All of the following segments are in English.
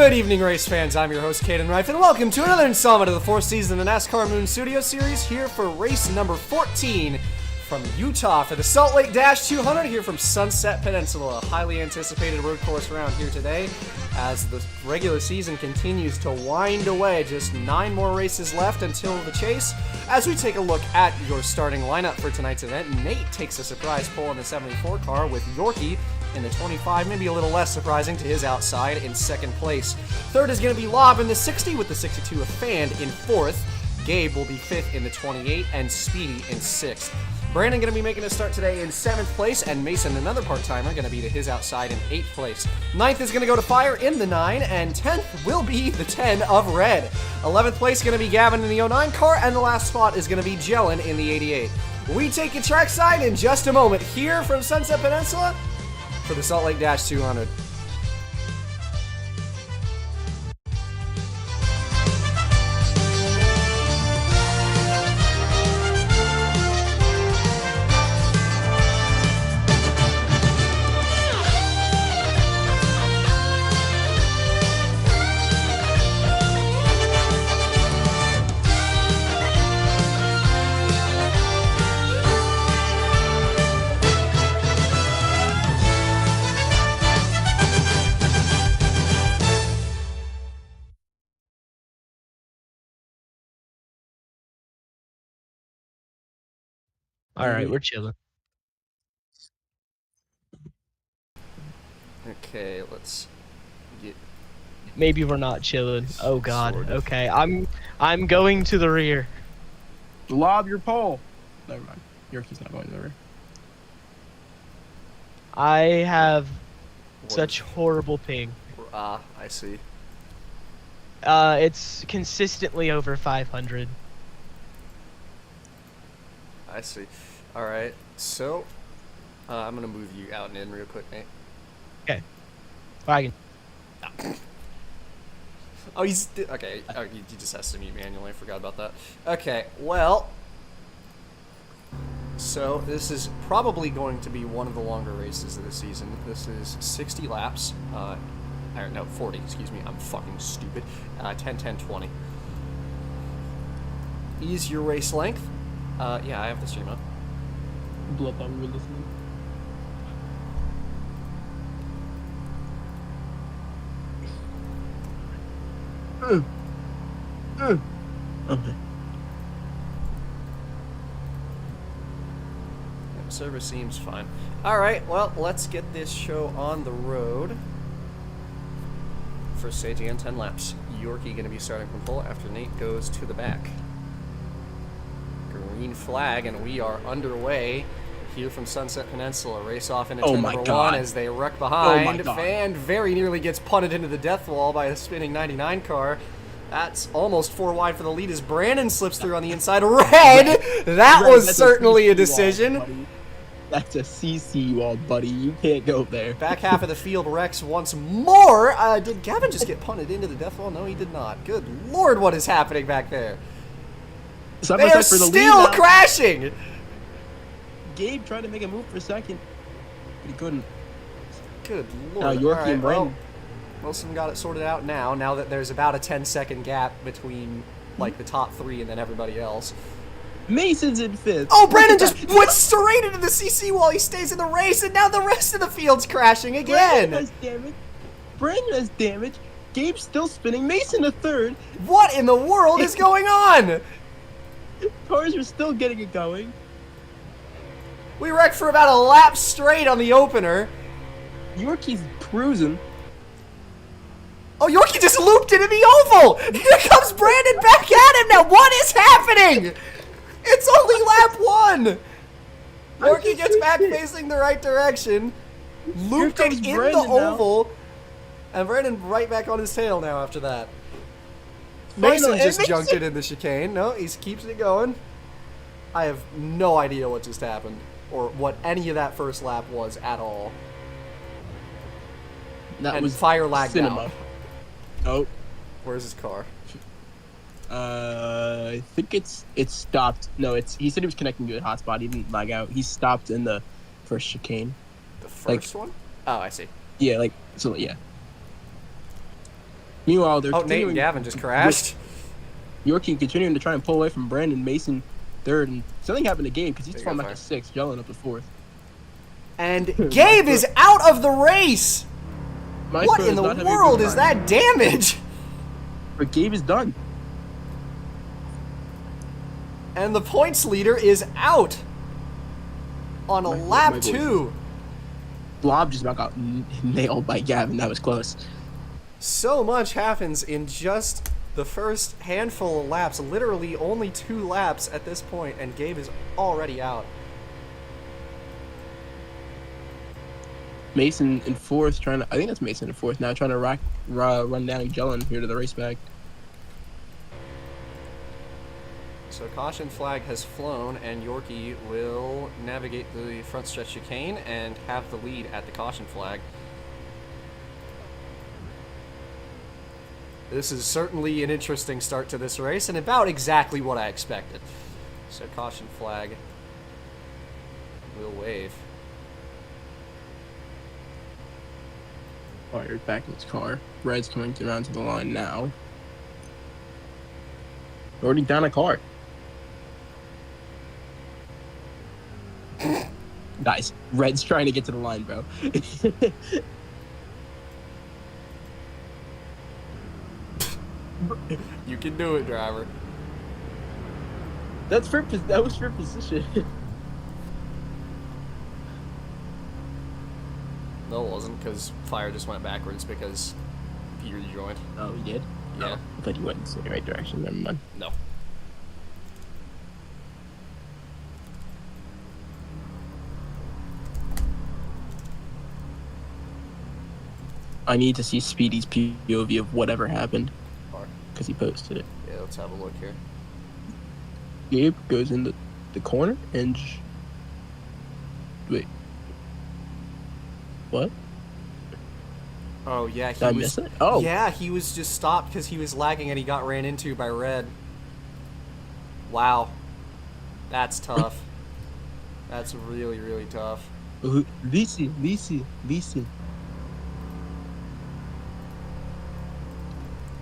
Good evening, race fans. I'm your host, Caden Rife, and welcome to another installment of the fourth season of the NASCAR Moon Studio Series, here for race number 14 from Utah for the Salt Lake Dash 200 here from Sunset Peninsula. A highly anticipated road course around here today as the regular season continues to wind away. Just 9 more races left until the chase. As we take a look at your starting lineup for tonight's event, Nate takes a surprise pole in the 74 car with Yorkie in the 25, maybe a little less surprising to his outside in second place. Third is going to be Lob in the 60 with the 62 of Fand in fourth. Gabe will be fifth in the 28 and Speedy in sixth. Brandon going to be making a start today in 7th place, and Mason, another part-timer, going to be to his outside in 8th place. 9th is going to go to Fire in the 9, and 10th will be the 10 of Red. 11th place going to be Gavin in the 09 car, and the last spot is going to be Jellen in the 88. We take you trackside in just a moment here from Sunset Peninsula for the Salt Lake Dash 200. All right, we're chilling. Okay, let's get... Maybe we're not chilling. Oh God. Sort of. Okay, I'm going to the rear. Lob your pole. Never mind. Yorkie's not going to the rear. I have such horrible ping. I see. It's consistently over 500. I see. Alright, so I'm going to move you out and in real quick, Nate. Okay. I can. Oh, he's... Okay, he just has to mute manually. I forgot about that. Okay, well... So, this is probably going to be one of the longer races of the season. This is 60 laps. No, 40, excuse me. I'm fucking stupid. 10, 10, 20. Is your race length? Yeah, I have the stream up. Blood thought we were listening. Okay. Service seems fine. Alright, well, let's get this show on the road. First stage again, 10 laps. Yorkie going to be starting from pole after Nate goes to the back. Green flag, and we are underway here from Sunset Peninsula. Race off into turn number 1 as they wreck behind. Fan very nearly gets punted into the death wall by a spinning 99 car. That's almost 4 wide for the lead as Brandon slips through on the inside. Red! That was certainly a decision. Wall, that's a CC wall, buddy. You can't go there. Back half of the field wrecks once more. Did Gavin just get punted into the death wall? No, he did not. Good Lord, what is happening back there? They are still crashing! Gabe tried to make a move for a second, but he couldn't. Good Lord. Now Yorkie and Brandon. Most of them got it sorted out now that there's about a 10-second gap between, like, the top 3 and then everybody else. Mason's in 5th. Oh, Brandon just went straight into the CC wall. He stays in the race, and now the rest of the field's crashing again. Brandon has damage. Brandon has damage. Gabe's still spinning. Mason to 3rd. What in the world is going on? Cars are still getting it going. We wrecked for about a lap straight on the opener. Yorkie's cruising. Oh, Yorkie just looped into the oval! Here comes Brandon back at him now! What is happening? It's only lap 1! Yorkie gets back facing the right direction, looped it in the oval, and Brandon right back on his tail now after that. Mason just junked it in the chicane. No, he keeps it going. I have no idea what just happened, or what any of that first lap was at all. That was fire lagged out. Oh. Where's his car? I think it's stopped. No, he said he was connecting to a hotspot. He didn't lag out. He stopped in the first chicane. The first one? Oh, I see. Yeah, yeah. Meanwhile, they're Oh, Nate and continuing. Gavin just crashed. Yorkie continuing to try and pull away from Brandon. Mason third, and something happened to Gabe because he's There you falling go, back to Fire. 6th, Jelen up to 4th. And Gabe is out of the race. What in the world is that damage? But Gabe is done. And the points leader is out on a lap my voice 2. Blob just about got nailed by Gavin. That was close. So much happens in just the first handful of laps. Literally only 2 laps at this point, and Gabe is already out. Mason in 4th, I think that's Mason in 4th now, trying to run down Jelen here to the race back. So caution flag has flown, and Yorkie will navigate the front stretch chicane and have the lead at the caution flag. This is certainly an interesting start to this race, and about exactly what I expected. So caution flag will wave. Fired back in his car. Red's coming around to the line now. Already down a car. Guys, Red's trying to get to the line, bro. You can do it, driver. That was for position. No, it wasn't, because Fire just went backwards because he rejoined. Oh, he did? Yeah. Oh, I thought he went in the right direction. Never mind. No. I need to see Speedy's POV of whatever happened Alright. because he posted it. Yeah, let's have a look here. Gabe goes in the corner and wait. What? Oh, yeah, he Did I was... miss it? Oh. Yeah, he was just stopped because he was lagging and he got ran into by Red. Wow. That's tough. That's really, really tough. VC.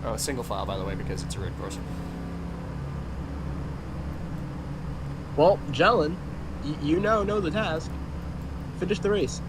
Oh, single file, by the way, because it's a road course. Well, Jelen, you now know the task. Finish the race.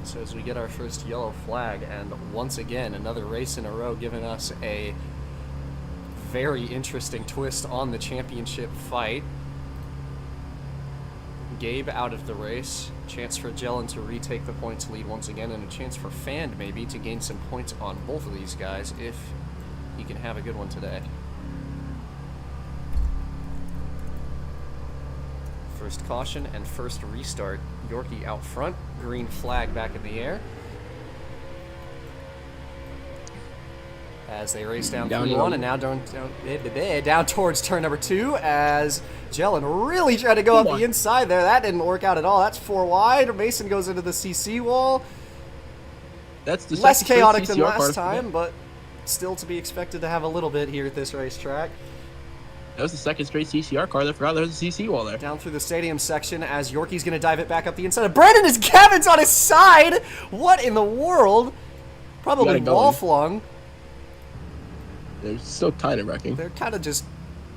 So as we get our first yellow flag, and once again, another race in a row giving us a very interesting twist on the championship fight. Gabe out of the race, chance for Jelen to retake the points lead once again, and a chance for Fand maybe to gain some points on both of these guys if he can have a good one today. First caution and first restart. Yorkie out front, green flag back in the air. As they race down through one and now down towards turn number 2 as Jelen really tried to go up the inside there. That didn't work out at all. That's 4 wide. Mason goes into the CC wall. That's the less chaotic than CCR last time, but still to be expected to have a little bit here at this racetrack. That was the second straight CCR car. I forgot there was a CC wall there. Down through the stadium section as Yorkie's going to dive it back up the inside. Brandon is Gavin's on his side. What in the world? Probably wall flung. They're still kind of wrecking. They're kind of just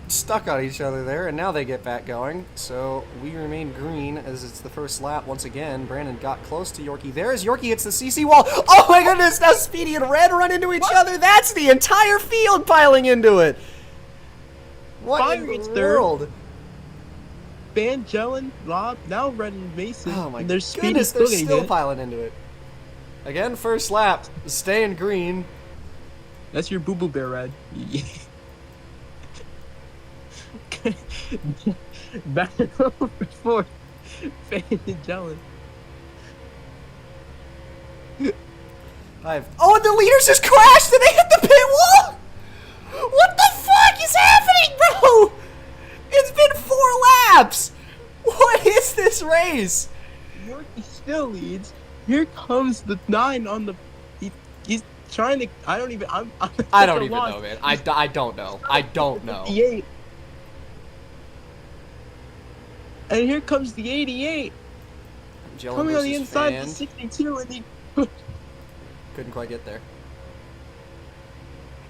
stuck on each other there, and now they get back going. So we remain green as it's the first lap once again. Brandon got close to Yorkie there as Yorkie hits the CC wall. Oh my goodness, now Speedy and Red run into each other. That's the entire field piling into it. What in the world? Van Jelen, Rob, now Red and Mason. Oh my goodness, they're still piling into it. Again, first lap, staying green. That's your boo-boo bear, Red. Back over for Van Jelen. Oh, and the leaders just crashed and they hit the pit wall! What the fuck? fuck is happening, bro? It's been 4 laps. What is this race? Yorkie still leads. Here comes the 9 on the. He's trying to. I don't even. I'm I don't even know, man. I don't know. I don't know. 88. And here comes the 88. Magellan Coming on the versus inside Fan. of the 62, and he. Couldn't quite get there.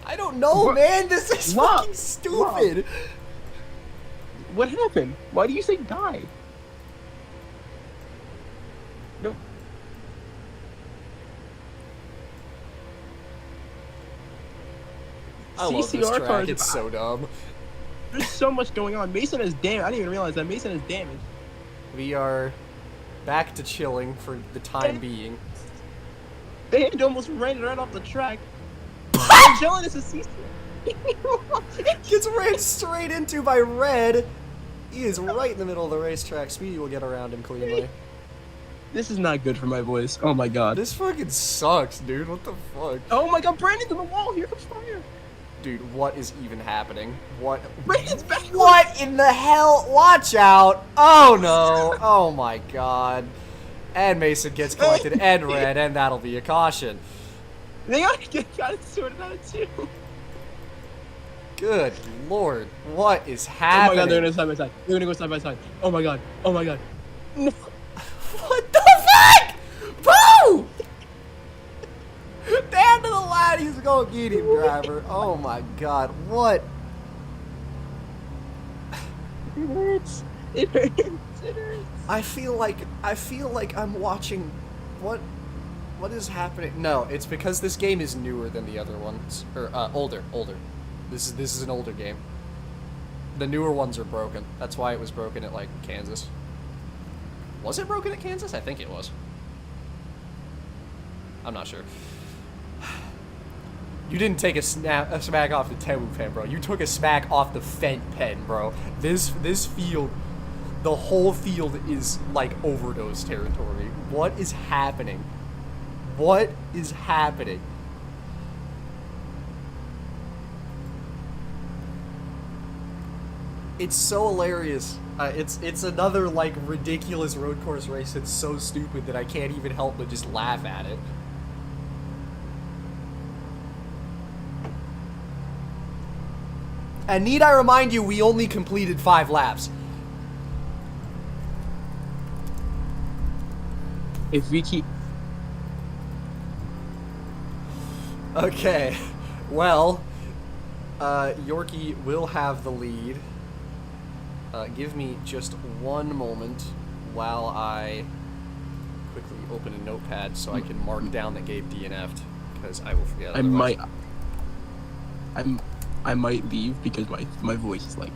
I don't know, What? man. This is What? fucking stupid. What happened? Why do you say die? No. I love this CCR track. cars. It's so dumb. There's so much going on. Mason has damage. I didn't even realize that Mason has damage. We are back to chilling for the time being. They almost ran right off the track. Magellan is a CCR. Gets ran straight into by Red. He is right in the middle of the racetrack. Speedy will get around him cleanly. This is not good for my voice. Oh my god. This fucking sucks, dude. What the fuck? Oh my god, Brandon's on the wall. Here comes fire. Dude, what is even happening? What? Brandon's back. What in the hell? Watch out! Oh no! Oh my god. And Mason gets collected, and Red, and that'll be a caution. They got it sorted out too. Good lord. What is Oh my happening? god, they're gonna go side by side. They're gonna go side by side. Oh my god. Oh my god. No. What the fuck? Boo! Down to the line, he's gonna get him, driver. Oh my god, what? It hurts. It hurts. It hurts. I feel like I'm watching. What is happening? No, it's because this game is newer than the other ones, or older. This is an older game. The newer ones are broken. That's why it was broken at like Kansas. Was it broken at Kansas? I think it was. I'm not sure. You didn't take a smack off the Temu pen, bro. You took a smack off the Fent pen, bro. This field, the whole field is like overdose territory. What is happening? What is happening? It's so hilarious. It's another like ridiculous road course race that's so stupid that I can't even help but just laugh at it. And need I remind you, we only completed 5 laps. If we keep. Okay, well, Yorkie will have the lead. Give me just one moment while I quickly open a notepad so I can mark down that Gabe DNF'd, because I will forget otherwise. I might leave because my voice is like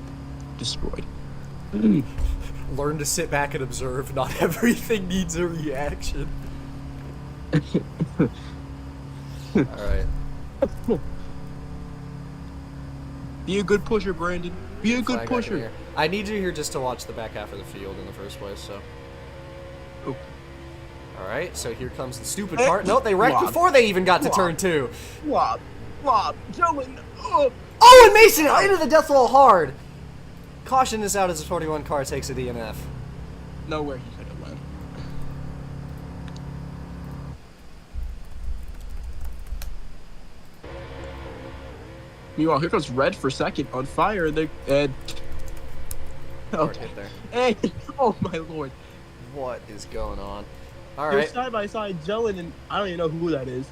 destroyed. Learn to sit back and observe. Not everything needs a reaction. Alright. Be a good pusher, Brandon. Be a good Flag back in pusher. here. I need you here just to watch the back half of the field in the first place, so. Oh. Alright, so here comes the stupid part. No, they wrecked Flop. before they even got to Flop. turn 2. Flop. Joey. Oh. Oh, and Mason into the death wall hard. Caution this out as the 41 car takes a DNF. Nowhere he could have went. Meanwhile, here comes Red for second on fire. Hard Okay. hit there. Hey, oh my lord. What is going on? They're Alright, side by side, Jellen, and I don't even know who that is.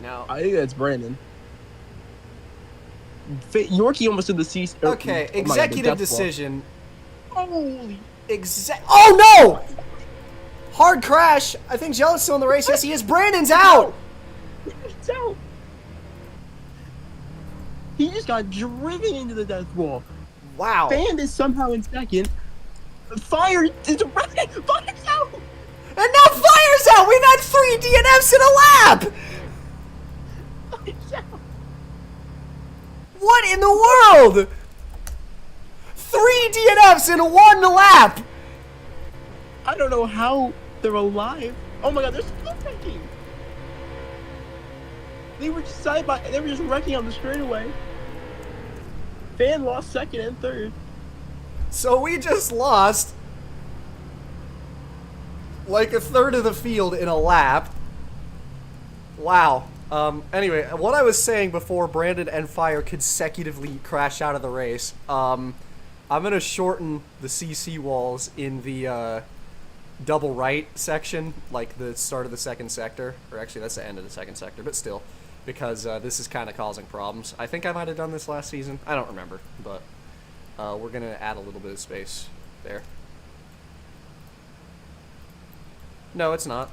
now. I think that's Brandon. Yorkie almost did the C. Okay, executive decision. Holy. Oh no! Hard crash. I think Jealous still in the race. Yes, he is. Brandon's out. It's out. He just got driven into the death wall. Wow. Band is somehow in second. Fire is right. Fire's out. And now Fire's out. We've had 3 DNFs in a lap. Fire's out. What in the world? 3 DNFs in 1 lap. I don't know how they're alive. Oh my god, they're still wrecking. They were just side by. They were just wrecking on the straightaway. Fan lost second and third. So we just lost like a third of the field in a lap. Wow. Anyway, what I was saying before Brandon and Fire consecutively crash out of the race, I'm going to shorten the CC walls in the double right section, like the start of the second sector. Or actually, that's the end of the second sector, but still, because this is kind of causing problems. I think I might have done this last season. I don't remember, but we're going to add a little bit of space there. No, it's not.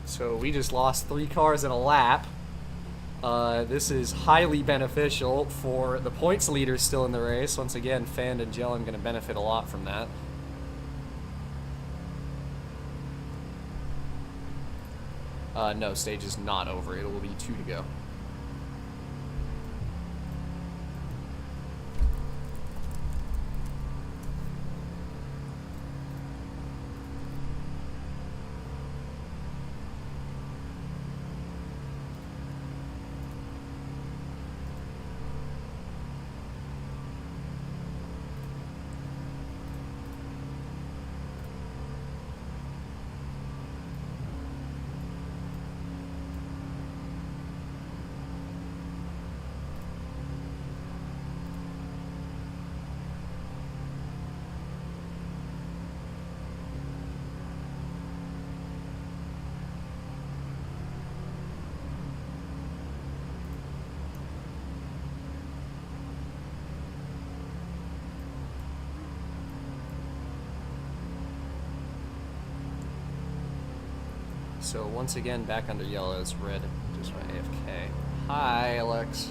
So we just lost 3 cars in a lap. This is highly beneficial for the points leaders still in the race. Once again, Fand and Jell, I'm going to benefit a lot from that. No, stage is not over. It will be 2 to go. So once again, back under yellow is red, just my AFK. Hi, Alex.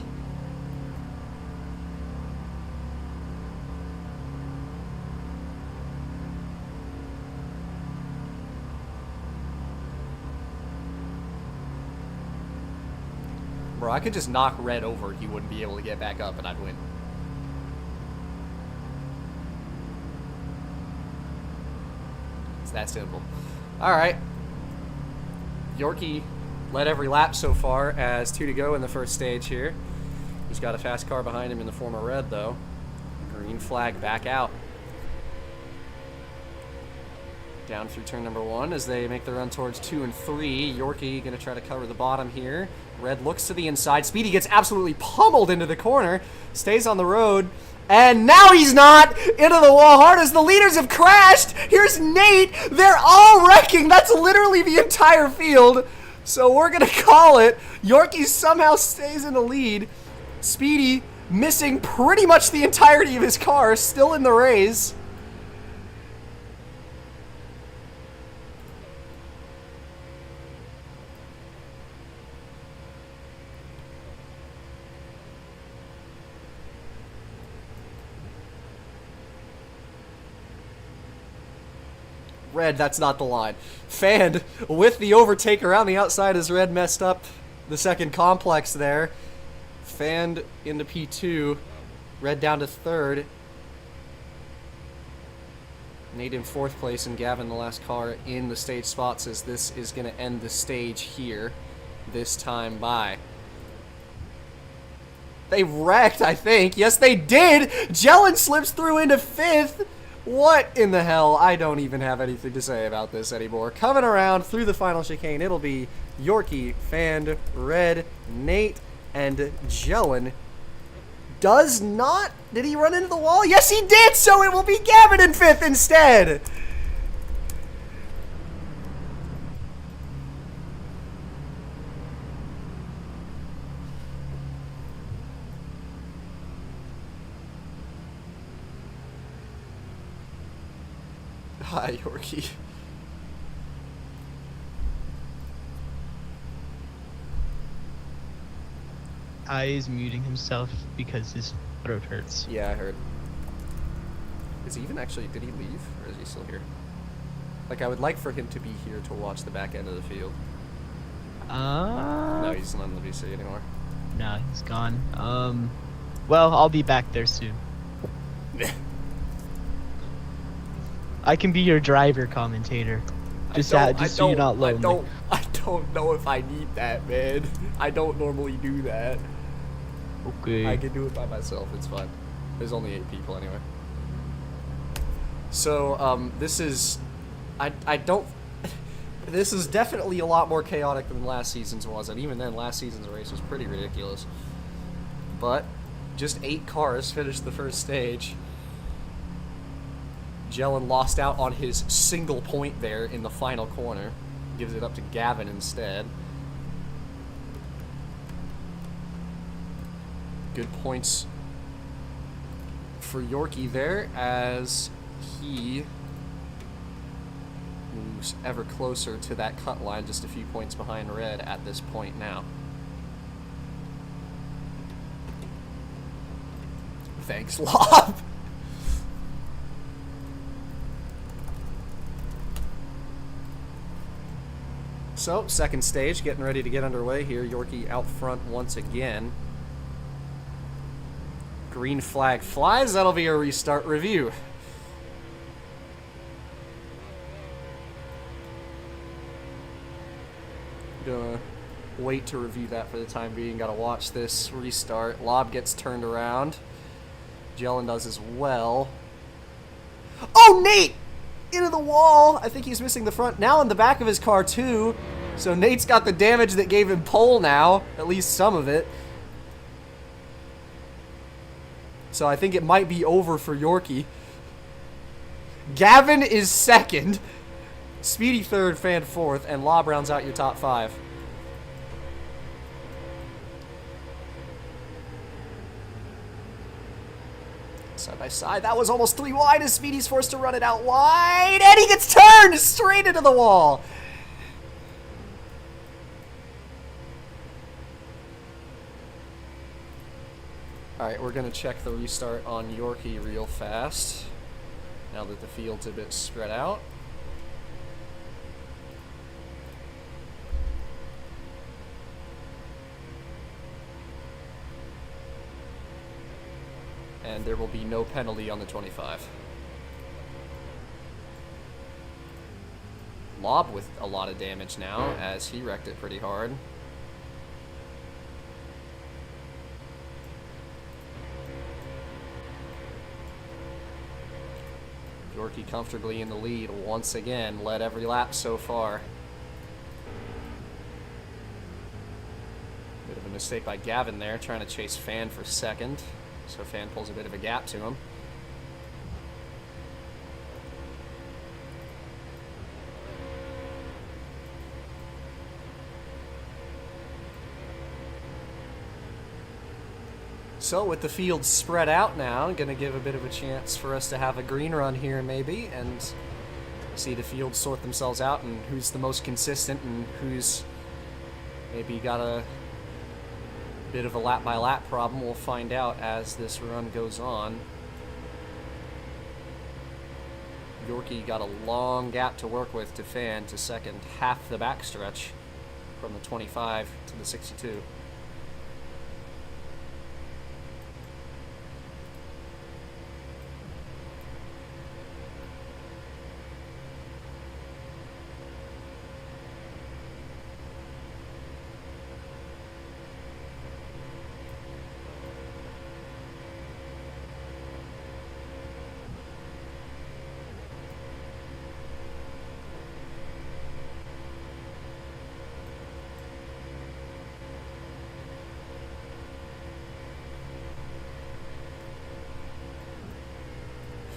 Bro, I could just knock red over, he wouldn't be able to get back up, and I'd win. It's that simple. Alright. Yorkie led every lap so far as 2 to go in the first stage here. He's got a fast car behind him in the form of red, though. Green flag back out. Down through turn number 1 as they make the run towards 2 and 3. Yorkie going to try to cover the bottom here. Red looks to the inside. Speedy gets absolutely pummeled into the corner. Stays on the road. And now he's not! Into the wall hard as the leaders have crashed! Here's Nate! They're all wrecking! That's literally the entire field! So we're gonna call it. Yorkie somehow stays in the lead. Speedy missing pretty much the entirety of his car, still in the race. Red, that's not the line. Fand with the overtake around the outside as Red messed up the second complex there. Fand into P2. Red down to 3rd. Nate in 4th place and Gavin the last car in the stage spots as this is going to end the stage here. This time by. They wrecked, I think. Yes, they did! Jellin slips through into 5th. What in the hell? I don't even have anything to say about this anymore. Coming around through the final chicane, it'll be Yorkie, Fand, Red, Nate, and Jellin. Does not... Did he run into the wall? Yes, he did! So it will be Gavin in 5th instead! Hi, Yorkie. Ty is muting himself because his throat hurts. Yeah, I heard. Is he even actually... Did he leave? Or is he still here? Like, I would like for him to be here to watch the back end of the field. No, he's not in the VC anymore. No, he's gone. Well, I'll be back there soon. I can be your driver commentator. Just so you're not lonely. I don't know if I need that, man. I don't normally do that. Okay. I can do it by myself. It's fine. There's only 8 people anyway. So, this is... I don't... This is definitely a lot more chaotic than last season's was, and even then, last season's race was pretty ridiculous. But, just 8 cars finished the first stage. Jellin lost out on his single point there in the final corner. Gives it up to Gavin instead. Good points for Yorkie there as he moves ever closer to that cut line, just a few points behind Red at this point now. Thanks, Lob. So, second stage, getting ready to get underway here. Yorkie out front once again. Green flag flies. That'll be a restart review. Gonna wait to review that for the time being. Gotta watch this restart. Lob gets turned around. Jellin does as well. Oh, Nate! Into the wall. I think he's missing the front. Now in the back of his car, too. So Nate's got the damage that gave him pole now. At least some of it. So I think it might be over for Yorkie. Gavin is second. Speedy third, Fan fourth, and Lob rounds out your top 5. Side by side, that was almost 3 wide as Speedy's forced to run it out wide, and he gets turned straight into the wall. Alright, we're going to check the restart on Yorkie real fast, now that the field's a bit spread out. And there will be no penalty on the 25. Lob with a lot of damage now, as he wrecked it pretty hard. Yorkie comfortably in the lead once again, led every lap so far. Bit of a mistake by Gavin there, trying to chase Fan for second. So Fan pulls a bit of a gap to him. So with the field spread out now, going to give a bit of a chance for us to have a green run here maybe, and see the field sort themselves out and who's the most consistent and who's maybe got a bit of a lap by lap problem. We'll find out as this run goes on. Yorkie got a long gap to work with to Fan to second, half the backstretch from the 25 to the 62.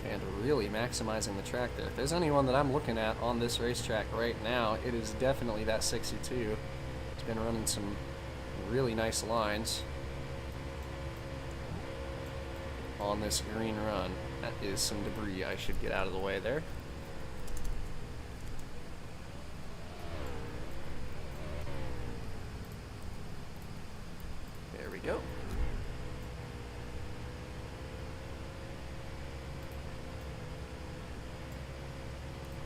And really maximizing the track there. If there's anyone that I'm looking at on this racetrack right now, it is definitely that 62. It's been running some really nice lines on this green run. That is some debris I should get out of the way there. There we go.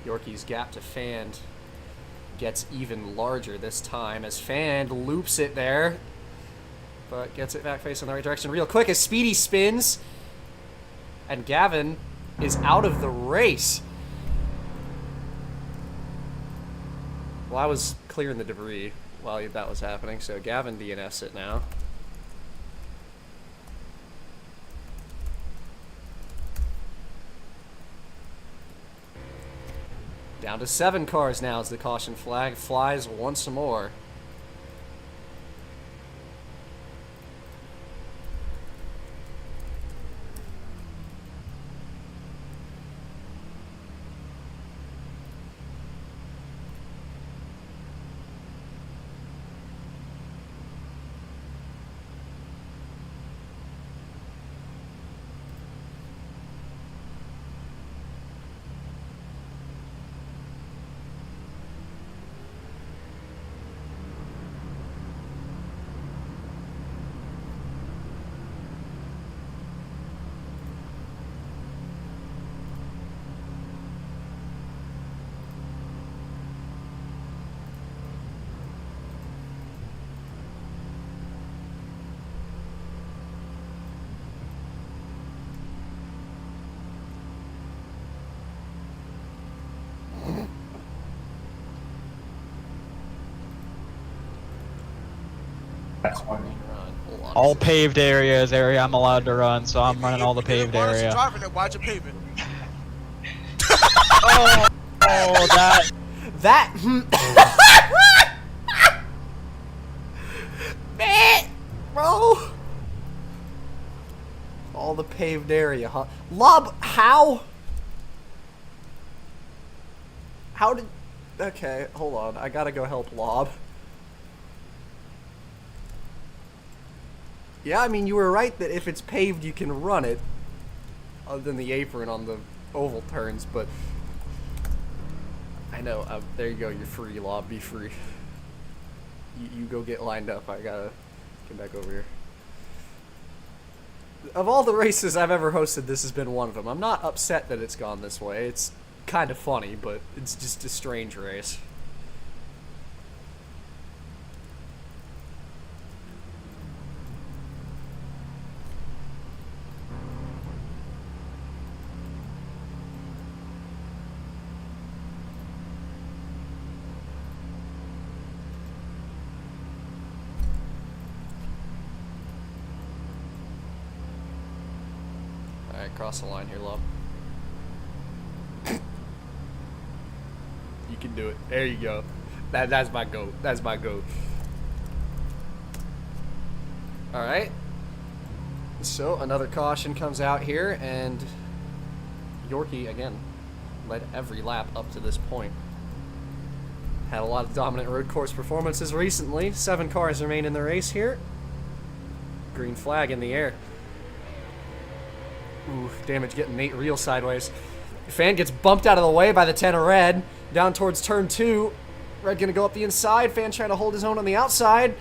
Yorkie's gap to Fan gets even larger this time as Fan loops it there, but gets it back facing the right direction real quick as Speedy spins, and Gavin is out of the race. Well, I was clearing the debris while that was happening, so Gavin DNFs it now. Down to 7 cars now as the caution flag flies once more. All paved areas I'm allowed to run, so I'm running all the paved area. Why'd you pave it? Oh, that. Bro! All the paved area, huh? Lob, how? How did... Okay, hold on. I gotta go help Lob. Yeah, I mean, you were right that if it's paved, you can run it. Other than the apron on the oval turns, but... I know. There you go. You're free, Lob. Be free. You go get lined up. I gotta get back over here. Of all the races I've ever hosted, this has been one of them. I'm not upset that it's gone this way. It's kind of funny, but it's just a strange race. Alright, cross the line here, Lob. You can do it. There you go. That's my goat. That's my goat. Alright. So, another caution comes out here, and Yorkie, again, led every lap up to this point. Had a lot of dominant road course performances recently. 7 cars remain in the race here. Green flag in the air. Ooh, damage getting Nate real sideways. Fan gets bumped out of the way by the 10 of Red. Down towards turn 2. Red gonna go up the inside. Fan trying to hold his own on the outside.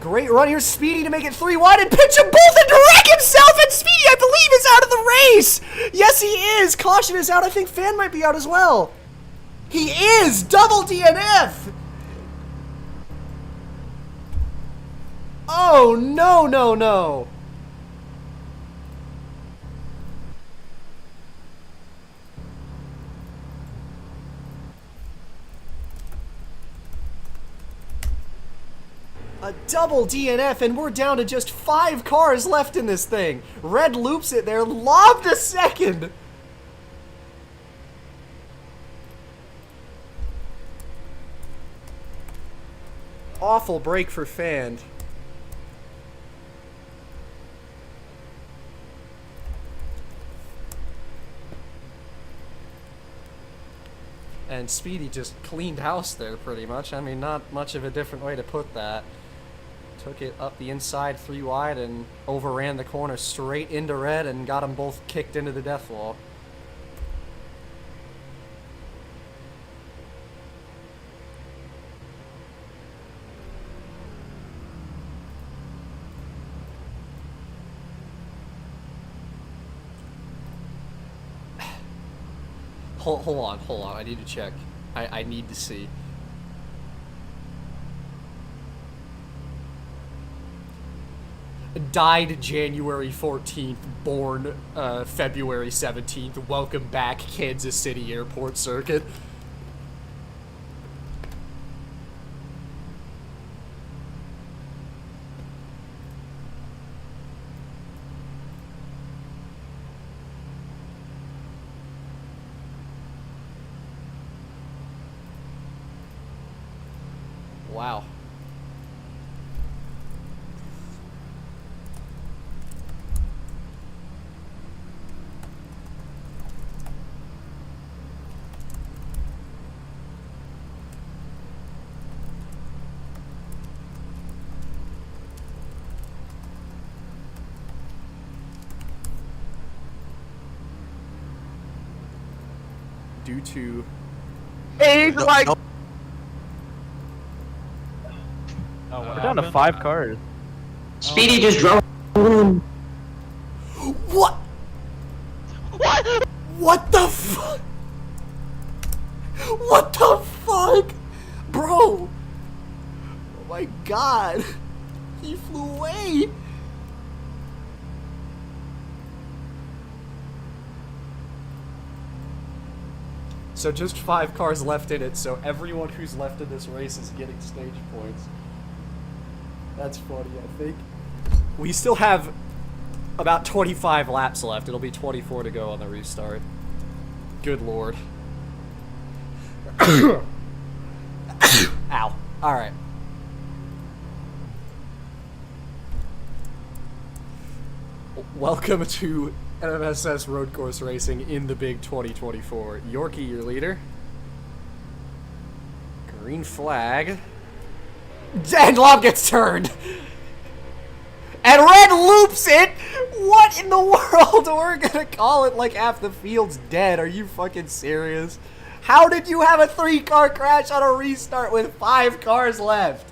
Great run here. Speedy to make it 3 wide and pitch them both and direct himself. And Speedy, I believe, is out of the race. Yes, he is. Caution is out. I think Fan might be out as well. He is. Double DNF. Oh, no, no, no. A double DNF, and we're down to just 5 cars left in this thing. Red loops it there, lobbed a second. Awful break for Fan. And Speedy just cleaned house there pretty much. I mean, not much of a different way to put that. Took it up the inside 3 wide and overran the corner straight into Red and got them both kicked into the death wall. Hold on. I need to check. I need to see. Died January 14th, born February 17th. Welcome back, Kansas City Airport Circuit. Wow. Due to Like, Oh, We're down to 5 cars. Speedy just drove. what? What? What the fuck? What the fuck? Bro! Oh my god! He flew away! So just 5 cars left in it, so everyone who's left in this race is getting stage points. That's funny, I think. We still have about 25 laps left. It'll be 24 to go on the restart. Good lord. Ow. Alright. Welcome to NMSS road course racing in the big 2024. Yorkie, your leader. Green flag. And Lob gets turned! And Red loops it! What in the world? We're gonna call it like half the field's dead. Are you fucking serious? How did you have a 3-car crash on a restart with 5 cars left?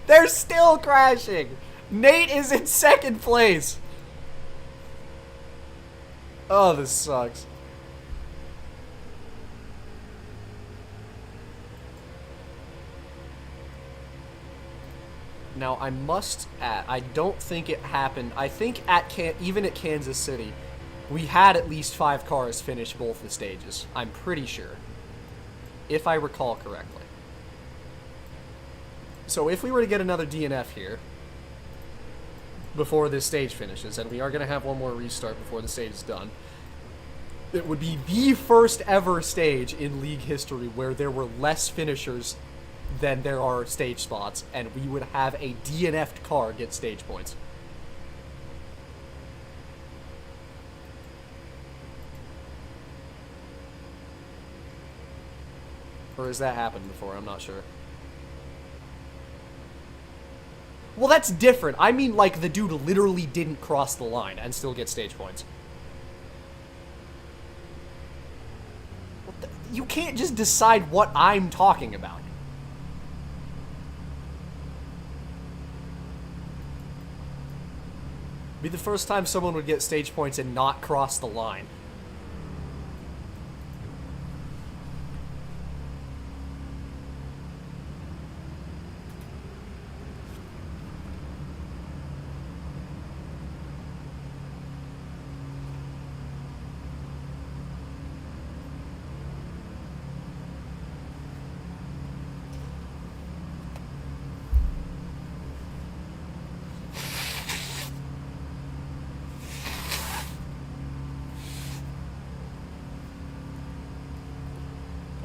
They're still crashing! Nate is in 2nd place! Oh, this sucks. Now, I must add, I don't think it happened. I think even at Kansas City, we had at least 5 cars finish both the stages. I'm pretty sure. If I recall correctly. So if we were to get another DNF here, before this stage finishes, and we are going to have one more restart before the stage is done, it would be the first ever stage in league history where there were less finishers than there are stage spots, and we would have a DNF'd car get stage points. Or has that happened before? I'm not sure. Well, that's different. I mean, like, the dude literally didn't cross the line and still get stage points. What the? You can't just decide what I'm talking about. Be the first time someone would get stage points and not cross the line.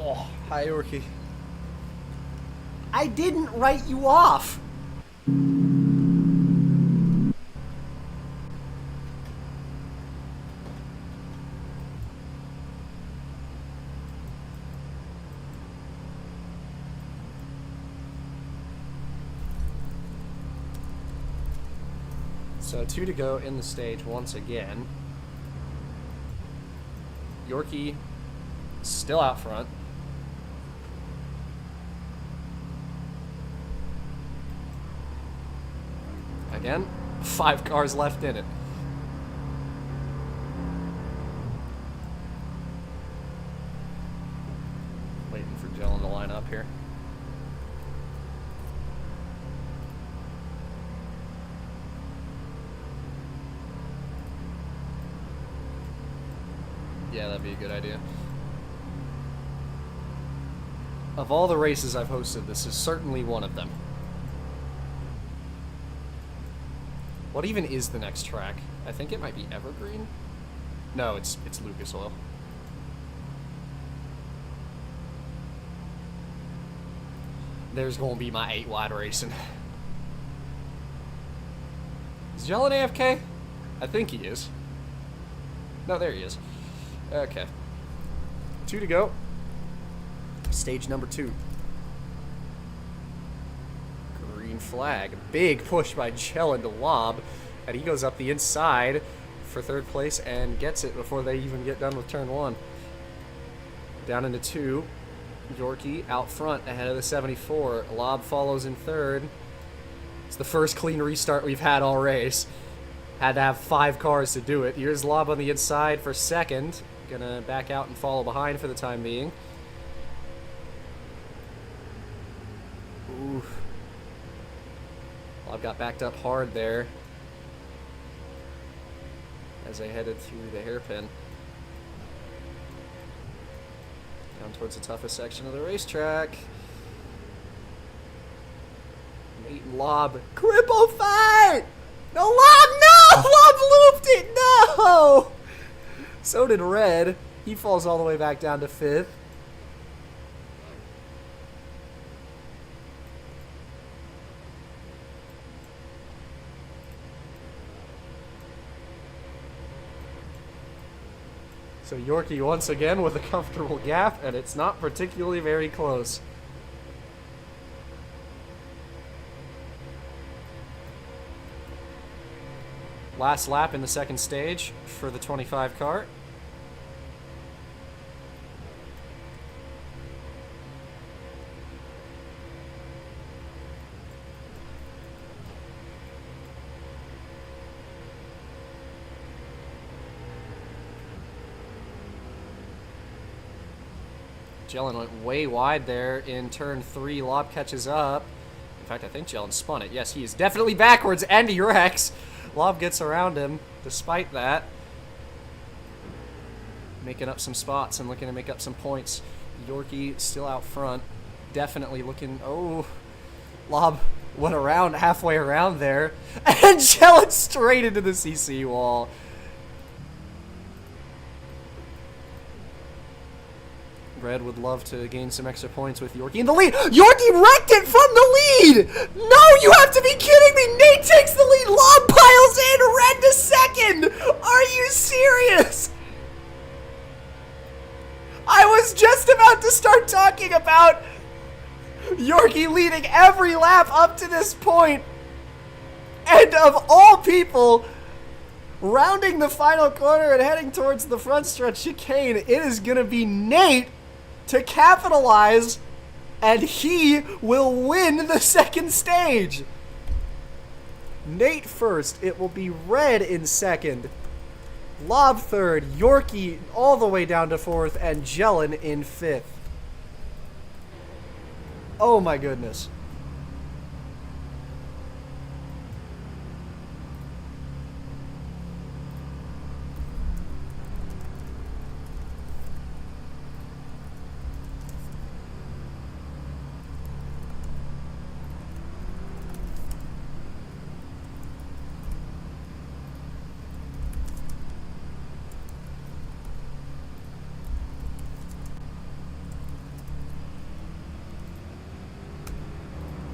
Oh, hi, Orky. I didn't write you off! So 2 to go in the stage once again. Yorkie still out front. Again, 5 cars left in it. Waiting for Jellen to line up here. Yeah, that'd be a good idea. Of all the races I've hosted, this is certainly one of them. What even is the next track? I think it might be Evergreen? No, it's Lucas Oil. there's going to be my 8 wide racing. Is Jelen AFK? I think he is. No, there he is. Okay. 2 to go. Stage number 2. Green flag. Big push by Jelen to lob. And he goes up the inside for 3rd place and gets it before they even get done with turn 1. Down into 2. Yorkie out front ahead of the 74. Lob follows in 3rd. It's the first clean restart we've had all race. Had to have 5 cars to do it. Here's Lob on the inside for 2nd. Gonna back out and follow behind for the time being. Ooh. Lob got backed up hard there as they headed through the hairpin. Down towards the toughest section of the racetrack. Nate and Lob. Cripple fight! No, Lob, no! Lob looped it, no! So did Red. He falls all the way back down to 5th. So Yorkie once again with a comfortable gap, and it's not particularly very close. Last lap in the 2nd stage for the 25 car. Jelen went way wide there in turn 3. Lob catches up. In fact, I think Jelen spun it. Yes, he is definitely backwards, and he wrecks. Lob gets around him despite that. Making up some spots and looking to make up some points. Yorkie still out front. Definitely looking... Oh, Lob went around, halfway around there. And Jelen straight into the CC wall. Red would love to gain some extra points with Yorkie in the lead. Yorkie wrecked it from the lead! No, you have to be kidding me! Nate takes the lead, Lob piles in, Red to 2nd! Are you serious? I was just about to start talking about Yorkie leading every lap up to this point. And of all people, rounding the final corner and heading towards the front stretch chicane, it is going to be Nate to capitalize, and he will win the 2nd stage. Nate first. It will be Red in 2nd. Lob 3rd. Yorkie all the way down to 4th, and Jelen in 5th. Oh my goodness.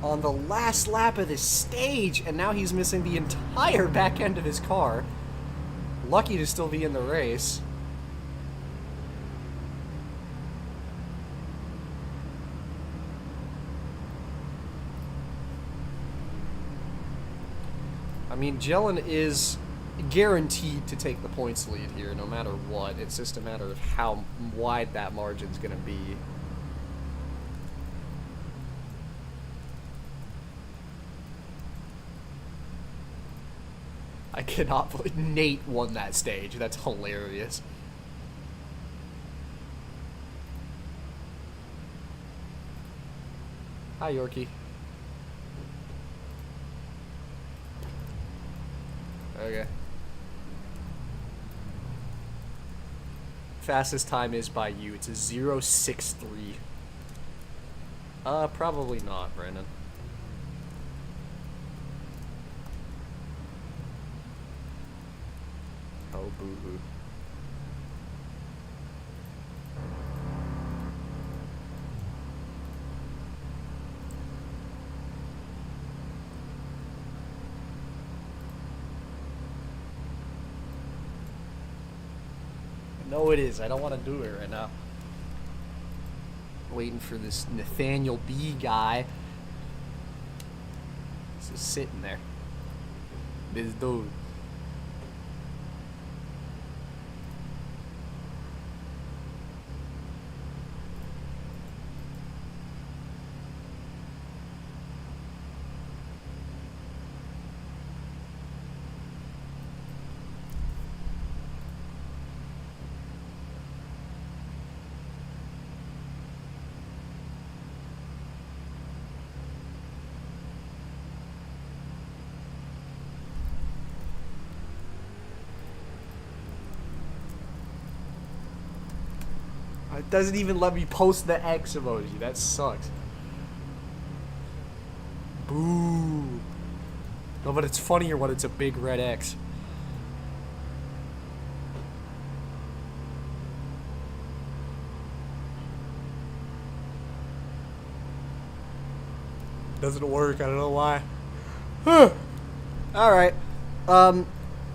On the last lap of this stage, and now he's missing the entire back end of his car. Lucky to still be in the race. I mean, Jelen is guaranteed to take the points lead here no matter what. It's just a matter of how wide that margin's going to be. I cannot believe Nate won that stage. That's hilarious. Hi, Yorkie. Okay. Fastest time is by you. It's a 0.63. Probably not, Brandon. Oh, boo-hoo. know it is. I don't want to do it right now. Waiting for this Nathaniel B guy. He's just sitting there. This dude. It doesn't even let me post the X emoji. That sucks. Boo. No, but it's funnier when it's a big red X. Doesn't work. I don't know why. Alright.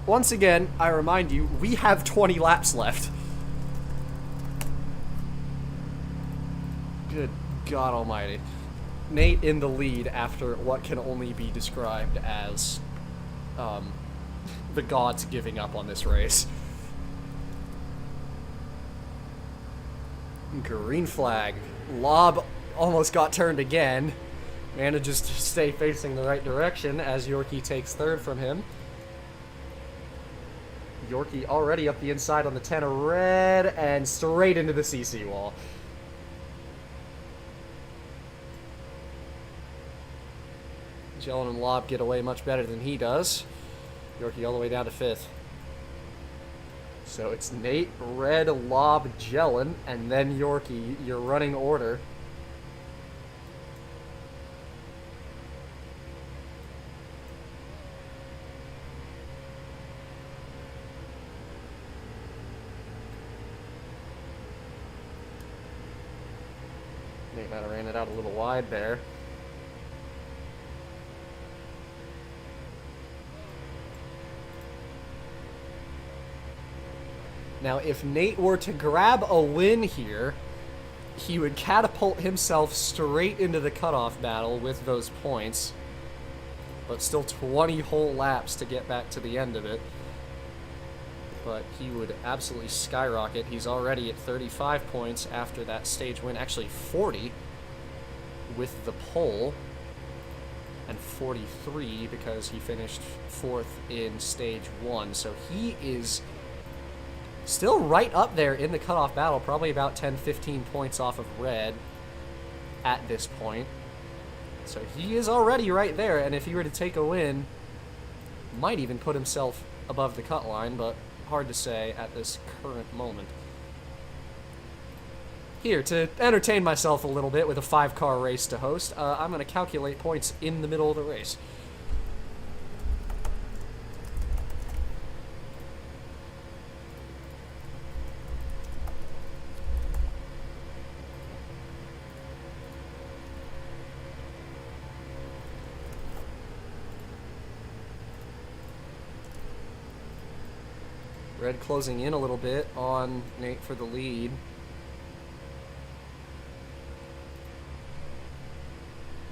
Once again, I remind you, we have 20 laps left. Good God almighty. Nate in the lead after what can only be described as the gods giving up on this race. Green flag. Lob almost got turned again. Manages to stay facing the right direction as Yorkie takes third from him. Yorkie already up the inside on the 10 of red and straight into the CC wall. Jellin and Lob get away much better than he does. Yorkie all the way down to 5th. So it's Nate, Red, Lob, Jellin, and then Yorkie, your running order. Nate might have ran it out a little wide there. Now, if Nate were to grab a win here, he would catapult himself straight into the cutoff battle with those points. But still 20 whole laps to get back to the end of it. But he would absolutely skyrocket. He's already at 35 points after that stage win. Actually, 40 with the pole. And 43 because he finished 4th in stage 1. So he is still right up there in the cutoff battle, probably about 10-15 points off of Red at this point. So he is already right there, and if he were to take a win, might even put himself above the cut line, but hard to say at this current moment. Here, to entertain myself a little bit with a 5-car race to host, I'm going to calculate points in the middle of the race. Red closing in a little bit on Nate for the lead.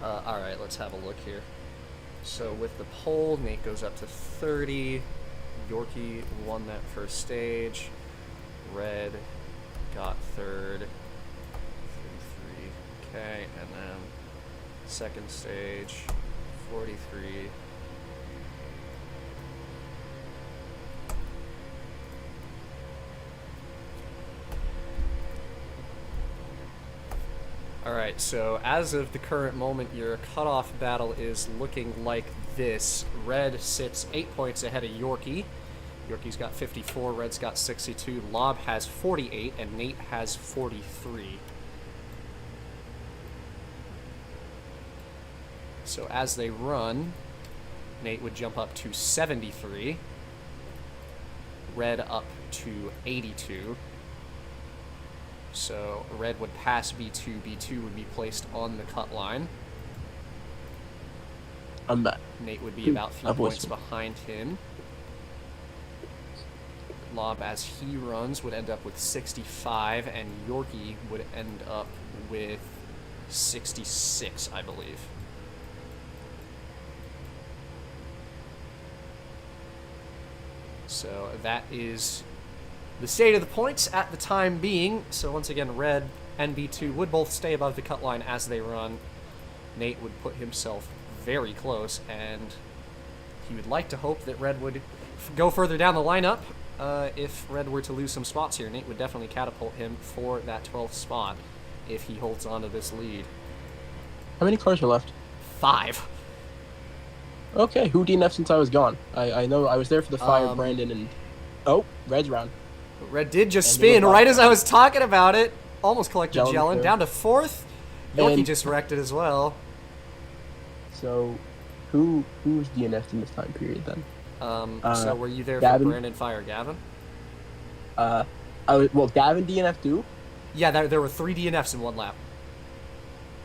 Alright, let's have a look here. So with the pole, Nate goes up to 30. Yorkie won that first stage. Red got third. 33. Okay, and then second stage, 43. Alright, so as of the current moment, your cutoff battle is looking like this. Red sits 8 points ahead of Yorkie. Yorkie's got 54, Red's got 62, Lob has 48, and Nate has 43. So as they run, Nate would jump up to 73, Red up to 82. So Red would pass B2, B2 would be placed on the cut line. I'm back. Nate would be about 3 points behind him. Lob, as he runs, would end up with 65, and Yorkie would end up with 66, I believe. So that is the state of the points at the time being. So once again, Red and B2 would both stay above the cut line as they run. Nate would put himself very close, and he would like to hope that Red would go further down the lineup. If Red were to lose some spots here, Nate would definitely catapult him for that 12th spot if he holds on to this lead. How many cars are left? 5. Okay, who DNF'd since I was gone? I know I was there for the fire, Brandon, and... Oh, Red's round. Red did just And spin Yellow right as I was talking about it. Almost collected Jellin Jellin. third. Down to 4th. Yorkie And- just wrecked it as well. So, who was DNF'd in this time period then? So were you there Gavin? for Brandon Fire Gavin? Gavin DNF too? Yeah, there were 3 DNFs in one lap.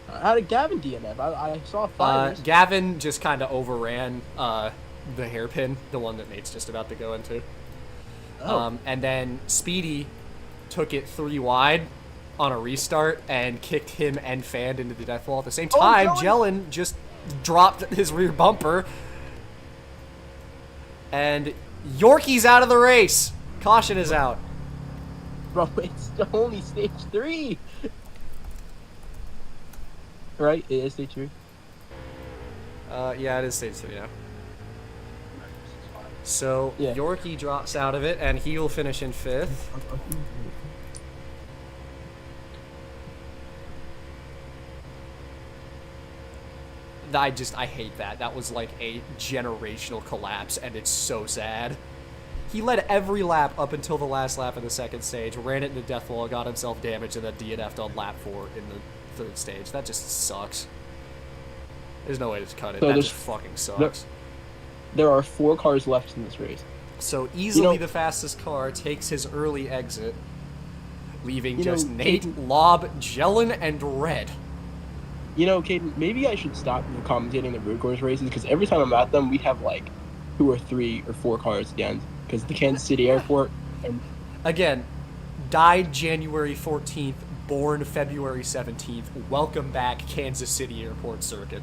How did Gavin DNF? I saw fires. Gavin just kind of overran the hairpin, the one that Nate's just about to go into. And then Speedy took it 3 wide on a restart and kicked him and Fanned into the death wall at the same time. Jellin just dropped his rear bumper. And Yorkie's out of the race. Caution is out. Bro, it's only stage 3. Right? It is stage 3. Yeah, it is stage 3 now. So Yeah. Yorkie drops out of it, and he will finish in 5th. I hate that. That was like a generational collapse, and it's so sad. He led every lap up until the last lap of the second stage, ran it into death wall, got himself damaged, and then DNF'd on lap 4 in the 3rd stage. That just sucks. There's no way to cut it. So that there's- just fucking sucks. There are 4 cars left in this race. So easily You know- the fastest car takes his early exit, leaving You know, just Nate, Caden- Lob, Jellin, and Red. You know, Caden, maybe I should stop commentating the road course races because every time I'm at them, we have like 2 or 3 or 4 cars at the end. Because the Kansas City airport and Again, died January 14th, born February 17th. Welcome back, Kansas City Airport Circuit.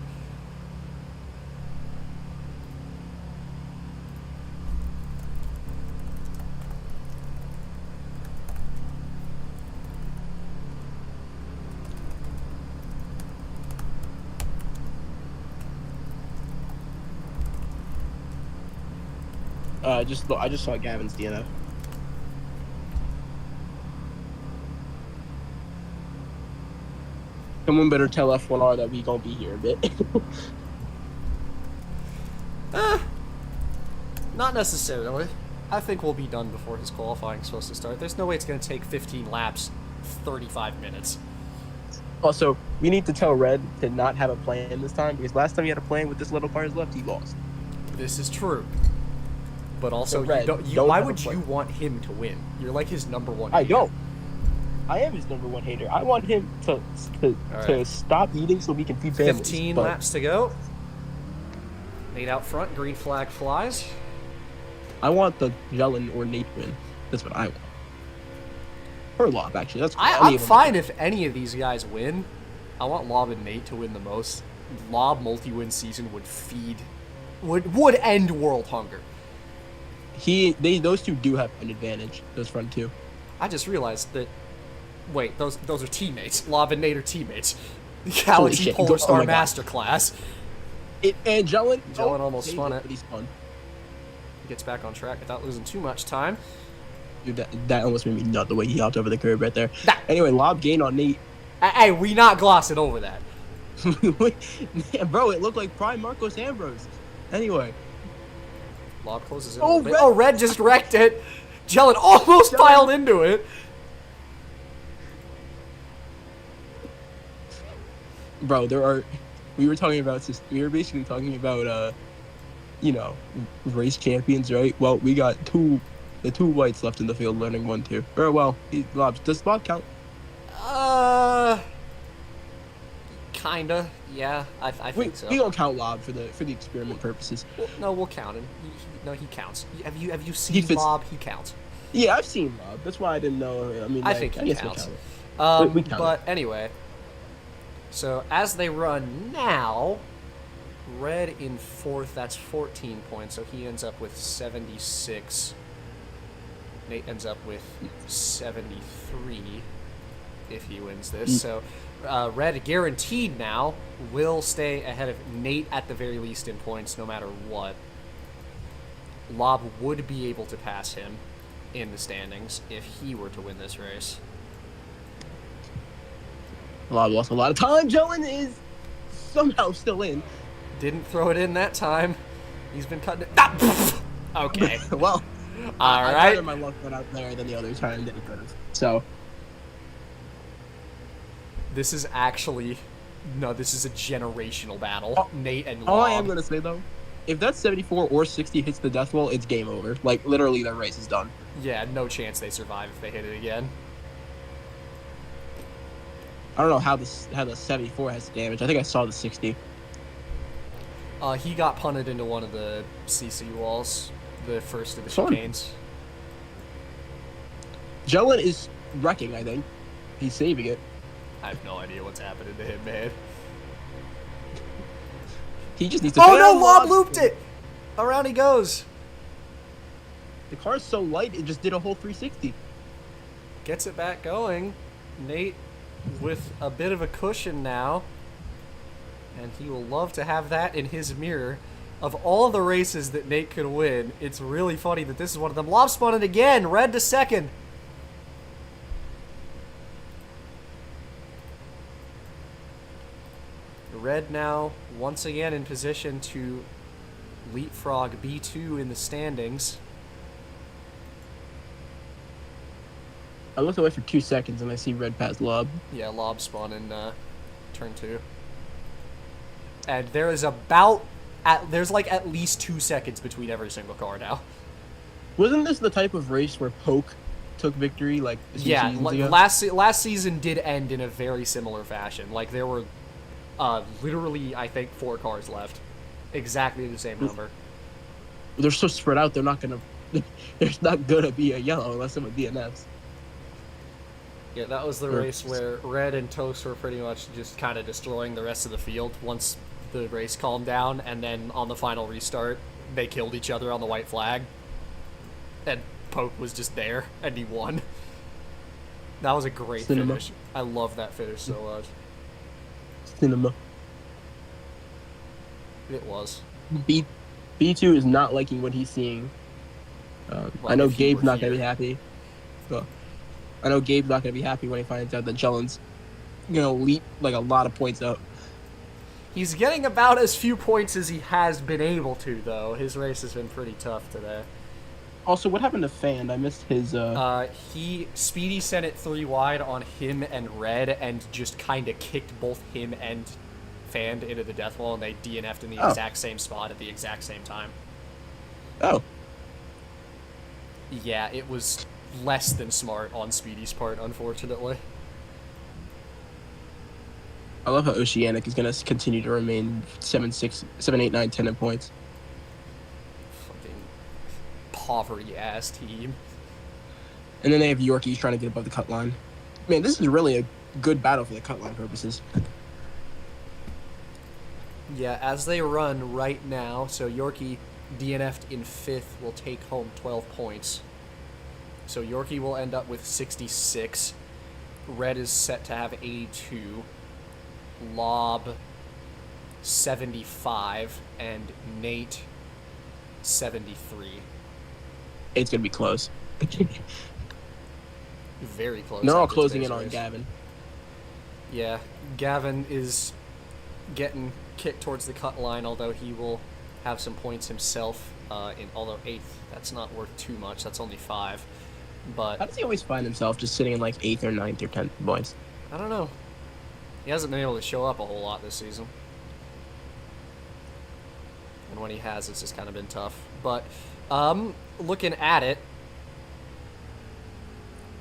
I just saw Gavin's DNF. Someone better tell F1R that we gonna be here a bit. Not necessarily. I think we'll be done before his qualifying's supposed to start. There's no way it's going to take 15 laps, 35 minutes. Also, we need to tell Red to not have a plan this time because last time he had a plan with this little cars left, he lost. This is true. But also, So, Red, don't why have a would plan. you want him to win? You're like his number one. I hater. don't. I am his number 1 hater. I want him to right. stop eating so we can feed families. 15 but laps to go. Nate out front, green flag flies. I want the Jellin or Nate win. That's what I want. Or Lob, actually. That's any I'm of them. fine if any of these guys win. I want Lob and Nate to win the most. Lob multi-win season would end world hunger. Those two do have an advantage. Those front two. I just realized that. Wait, those are teammates. Lob and Nate are teammates. Galaxy shit. Polar Oh Star my God. Masterclass. And Jellin. Jellin almost he spun did, it. but he spun. Gets back on track without losing too much time. Dude, that almost made me nut the way he hopped over the curb right there. Nah. Anyway, Lob gained on Nate. Hey, we not glossing over that. Yeah, bro, it looked like Prime Marcos Ambrose. Anyway, Lob closes in Oh, a little bit. Red- Oh, Red just wrecked it. Jellin almost piled into it. bro, we were basically talking about, race champions, right? Well, we got the two whites left in the field learning 1-2. Or, well, Lob, does Lob count? Kinda. Yeah, I think so. We don't count Lob for the experiment purposes. No, we'll count him. No, he counts. Have you seen fits- Lob? He counts. Yeah, I've seen Lob. That's why I didn't know. I mean, I like, think I he guess we counts. count it. We count But anyway, so as they run now, Red in 4th, that's 14 points, so he ends up with 76. Nate ends up with 73 if he wins this. So Red guaranteed now will stay ahead of Nate at the very least in points no matter what. Lob would be able to pass him in the standings if he were to win this race. Lob lost a lot of time. Jolin is somehow still in. Didn't throw it in that time. He's been cutting it. Ah, okay. Well, All I'd right. rather my luck went out there than the other time that he could have. So, This is actually... No, this is a generational battle. Oh, Nate and Lob. all I am going to say, though, if that 74 or 60 hits the death wall, it's game over. Like, literally, the race is done. Yeah, no chance they survive if they hit it again. I don't know how the 74 has damage. I think I saw the 60. He got punted into one of the CC walls, the first of the Fun. chicanes. Jolin is wrecking, I think. He's saving it. I have no idea what's happening to him, man. He just needs to... Oh no, Lob looped it! Around he goes. The car's so light, it just did a whole 360. Gets it back going. Nate with a bit of a cushion now. And he will love to have that in his mirror. Of all the races that Nate could win, it's really funny that this is one of them. Lob spun it again. Red to second. Red now once again in position to leapfrog B2 in the standings. I looked away for 2 seconds and I see red pass Lob. Yeah, Lob spawn in turn 2. And there is there's like at least 2 seconds between every single car now. Wasn't this the type of race where Poke took victory like a few Yeah, seasons ago? last season did end in a very similar fashion. Like there were literally, I think, 4 cars left. Exactly the same number. They're so spread out, they're not gonna... There's not gonna be a yellow unless I'm a DNFs. Yeah, that was the race where Red and Toast were pretty much just kind of destroying the rest of the field once the race calmed down, and then on the final restart, they killed each other on the white flag. And Poke was just there, and he won. That was a great Cinema. finish. I love that finish so much. Cinema. It was. B2 is not liking what he's seeing. Well, I know if he Gabe's were not gonna be here. happy. Well, I know Gabe's not gonna be happy when he finds out that Jolin's gonna leap like a lot of points up. He's getting about as few points as he has been able to, though. His race has been pretty tough today. Also, what happened to Fan? I missed his. Speedy sent it 3 wide on him and Red, and just kind of kicked both him and Fanned into the death wall, and they DNF'd in the exact same spot at the exact same time. Oh, Yeah, it was less than smart on Speedy's part, unfortunately. I love how Oceanic is gonna continue to remain 7, 8, 9, 10 in points. Fucking poverty-ass team. And then they have Yorkies trying to get above the cut line. Man, this is really a good battle for the cut line purposes. Yeah, as they run right now, so Yorkie DNF'd in 5th will take home 12 points. So Yorkie will end up with 66. Red is set to have 82. Lob 75. And Nate 73. It's gonna be close. Very close. They're all after closing today's in on race. Gavin. Yeah, Gavin is getting kicked towards the cut line, although he will have some points himself. Although 8th, that's not worth too much. That's only 5. But How does he always find himself just sitting in like 8th or 9th or 10th points? I don't know. He hasn't been able to show up a whole lot this season. And when he has, it's just kind of been tough. But looking at it,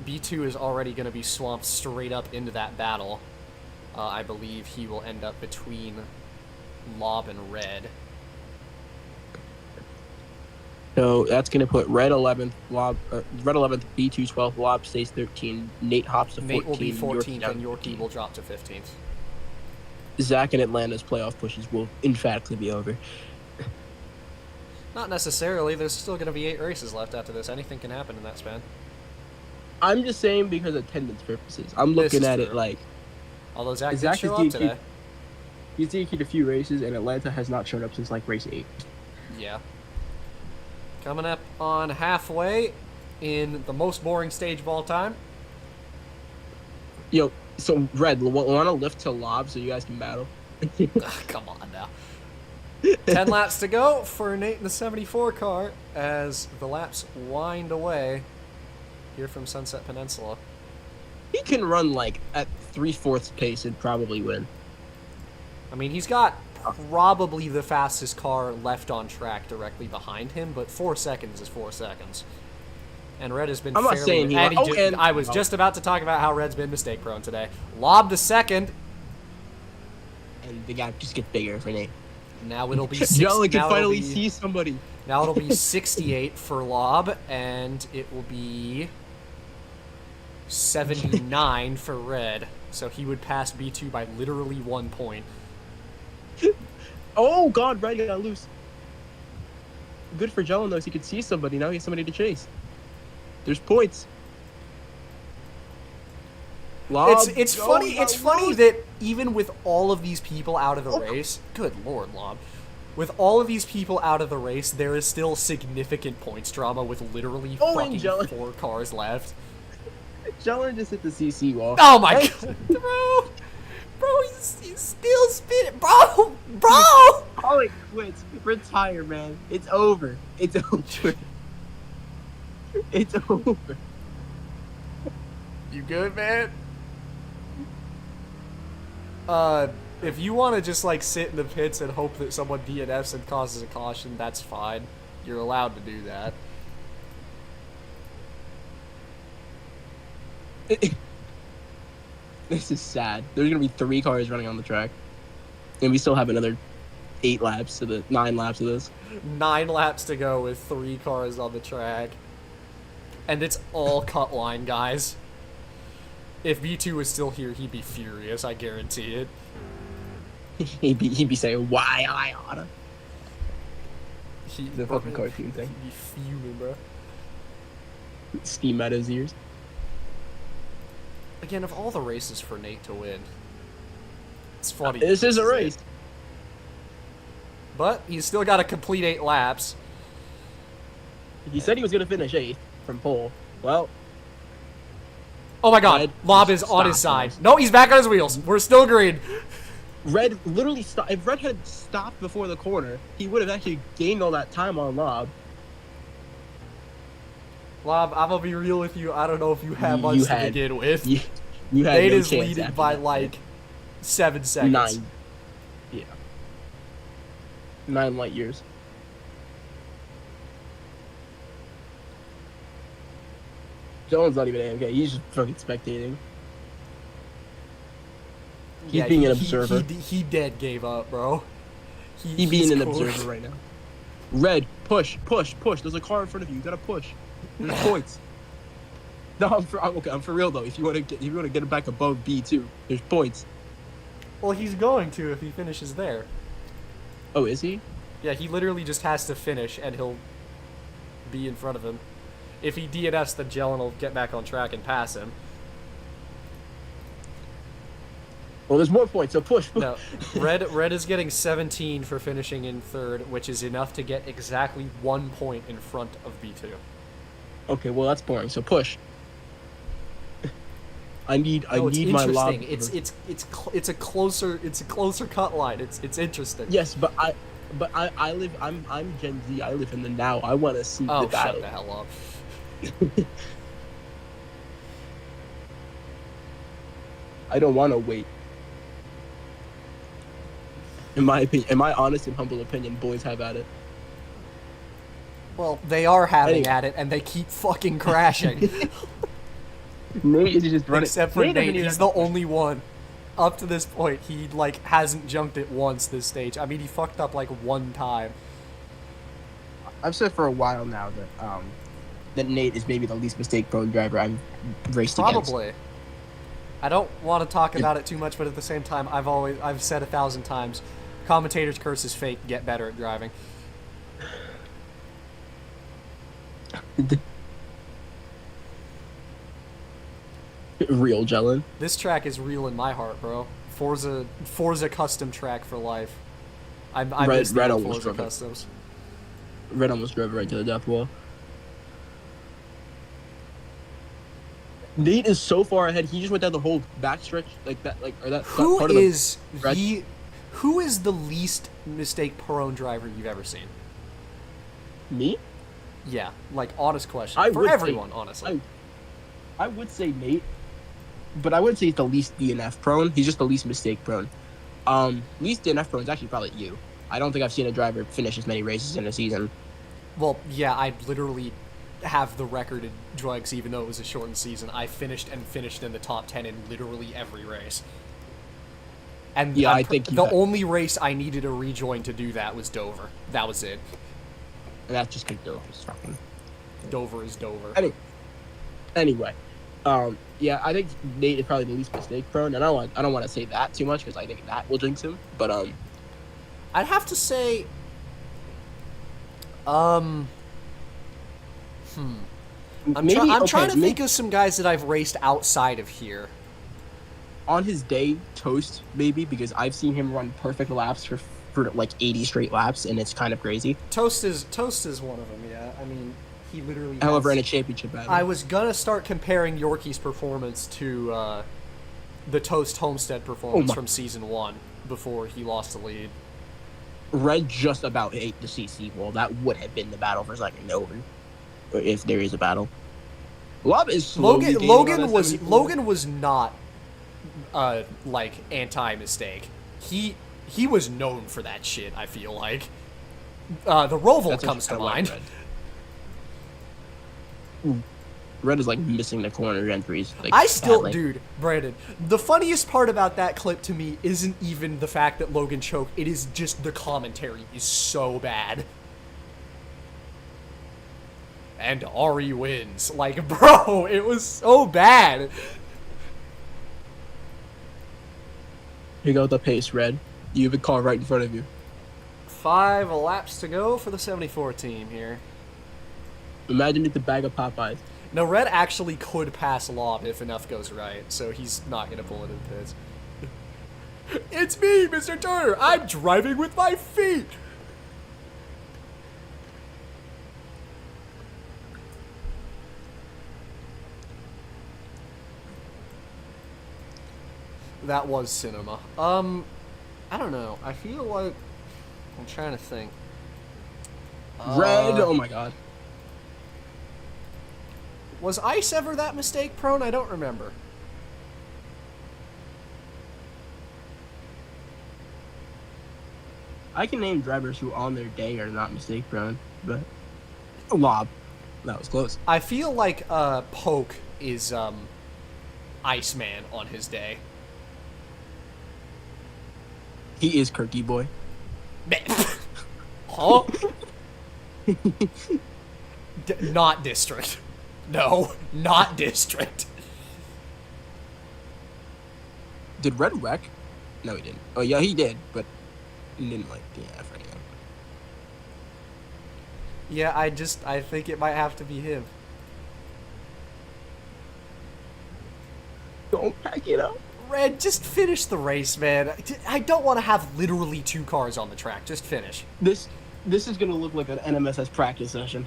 B2 is already going to be swamped straight up into that battle. I believe he will end up between Lob and Red. So that's gonna put Red 11th, Red 11th, B2 12th, Lob stays 13, Nate hops to 14. Nate will be 14th, down and to Yorkie 15. will drop to 15th. Zach and Atlanta's playoff pushes will emphatically be over. Not necessarily. There's still going to be 8 races left after this. Anything can happen in that span. I'm just saying because of attendance purposes. I'm This looking is at it true. like Although Zach did Zach show is up DQ'd. today. he's DQ'd a few races, and Atlanta has not shown up since like race 8. Yeah. Coming up on halfway in the most boring stage of all time. Yo, so Red, want to lift to Lob so you guys can battle? Come on now. 10 laps to go for Nate in the 74 car as the laps wind away here from Sunset Peninsula. He can run like at 3/4 pace and probably win. I mean, he's got probably the fastest car left on track directly behind him, but 4 seconds is 4 seconds. And Red has been I'm not fairly... saying he- and oh, and- I was just about to talk about how Red's been mistake-prone today. Lob the second. And the gap just gets bigger for Nate. Now it'll be... Jolly can now it'll finally be- see somebody. Now it'll be 68 for Lob, and it will be 79 for Red. So he would pass B2 by literally 1 point. Oh God, Red got loose. Good for Jellin though, so he could see somebody. Now he has somebody to chase. There's points. Lob, It's go, funny. got It's funny loose. that even with all of these people out of the Oh. race, good lord, Lob. With all of these people out of the race, there is still significant points drama with literally Oh, fucking Angelic. 4 cars left. Jellin just hit the CC wall. Oh my Hey, god, bro, he's still spinning, bro. Call it quits. Retire, man. It's over. It's over. It's over. You good, man? If you want to just like sit in the pits and hope that someone DNFs and causes a caution, that's fine. You're allowed to do that. This is sad. There's gonna be 3 cars running on the track, and we still have another 9 laps of this. 9 laps to go with 3 cars on the track. And it's all cut line, guys. If B2 was still here, he'd be furious, I guarantee it. He'd be saying, "Why I oughta?" He, The fucking cartoon thing. He'd be fuming, bro. Steam out his ears. Again, of all the races for Nate to win, it's funny. This is a race. But he's still got to complete 8 laps. He said he was gonna finish 8th from pole. Well, Oh my god, Red Lob just is on his stopped. side. No, he's back on his wheels. We're still green. Red literally stopped. If Red had stopped before the corner, he would have actually gained all that time on Lob. Lob, I'm gonna be real with you. I don't know if you have much You to had- begin with. You had Nate no is chance leading after by that. like 7 seconds. 9. Yeah. 9 light years. Jones not even AMK. He's just fucking spectating. He's being an observer. He dead gave up, bro. He's being an cool. observer right now. Red, push. There's a car in front of you. You gotta push. There's points. No, I'm for real though. If you want to get it back above B2, there's points. Well, he's going to if he finishes there. Oh, is he? Yeah, he literally just has to finish, and he'll be in front of him. If he DNFs, then Jellin will get back on track and pass him. Well, there's more points. So push. No, Red is getting 17 for finishing in 3rd, which is enough to get exactly 1 point in front of B2. Okay, well that's boring. So push. I need No, it's my lob. interesting. It's a closer cut line. It's interesting. Yes, but I live. I'm Gen Z. I live in the now. I want to see Oh, the battle. shut the hell up. I don't want to wait. In my honest and humble opinion, boys have at it. Well, they are having Hey. at it, and they keep fucking crashing. Nate is just running. Except for doesn't Nate, even he's have- the only one. Up to this point, he hasn't junked it once this stage. I mean, he fucked up 1 time. I've said for a while now that Nate is maybe the least mistake-prone driver I've raced against. Probably. I don't want to talk about it too much, but at the same time, I've said 1,000 times, commentators' curse is fake. Get better at driving. Real Jellin. This track is real in my heart, bro. Forza custom track for life. I miss the old Forza customs. Red almost drove right to the death wall. Nate is so far ahead. He just went down the whole backstretch like that, Who is the least mistake prone driver you've ever seen? Me? Yeah, like honest question for everyone, honestly. I would say Nate, but I wouldn't say he's the least DNF prone. He's just the least mistake prone. Least DNF prone is actually probably you. I don't think I've seen a driver finish as many races in a season. Well, yeah, I literally have the record in drugs, even though it was a shortened season. I finished in the top 10 in literally every race. And yeah, I think the only race I needed a rejoin to do that was Dover. That was it. And that's just because Dover's fucking... Dover is Dover. Anyway, yeah, I think Nate is probably the least mistake prone, and I don't want to say that too much because I think that will jinx him. But I'd have to say, I'm trying to think of some guys that I've raced outside of here. On his day, Toast maybe, because I've seen him run perfect laps for like 80 straight laps, and it's kind of crazy. Toast is one of them. Yeah, I mean. He literally. However, in a championship battle, I was gonna start comparing Yorkie's performance to the Toast Homestead performance from season 1 before he lost the lead. Red just about ate the CC wall. That would have been the battle for second over, if there is a battle. Lob is Logan was not like anti-mistake. He was known for that shit. I feel like the Roval comes to mind. Red is like missing the corner entries. Like, dude, Brandon, the funniest part about that clip to me isn't even the fact that Logan choked. It is just the commentary is so bad. And Ari wins. Like, bro, it was so bad. Here goes the pace, Red. You have a car right in front of you. 5 laps to go for the 74 team here. Imagine it's a bag of Popeyes. No, Red actually could pass Lob if enough goes right, so he's not going to pull it in pits. It's me, Mr. Turner! I'm driving with my feet! That was cinema. I don't know. I feel like... I'm trying to think. Red, oh my god. Was Ice ever that mistake prone? I don't remember. I can name drivers who on their day are not mistake prone, but Lob. That was close. I feel like Poke is Iceman on his day. He is Kirky Boy. Huh? Not district. No, not district. Did Red wreck? No, he didn't. Oh, yeah, he did, but he didn't like DNF right now. Yeah, I think it might have to be him. Don't pack it up. Red, just finish the race, man. I don't want to have literally 2 cars on the track. Just finish. This is going to look like an NMSS practice session.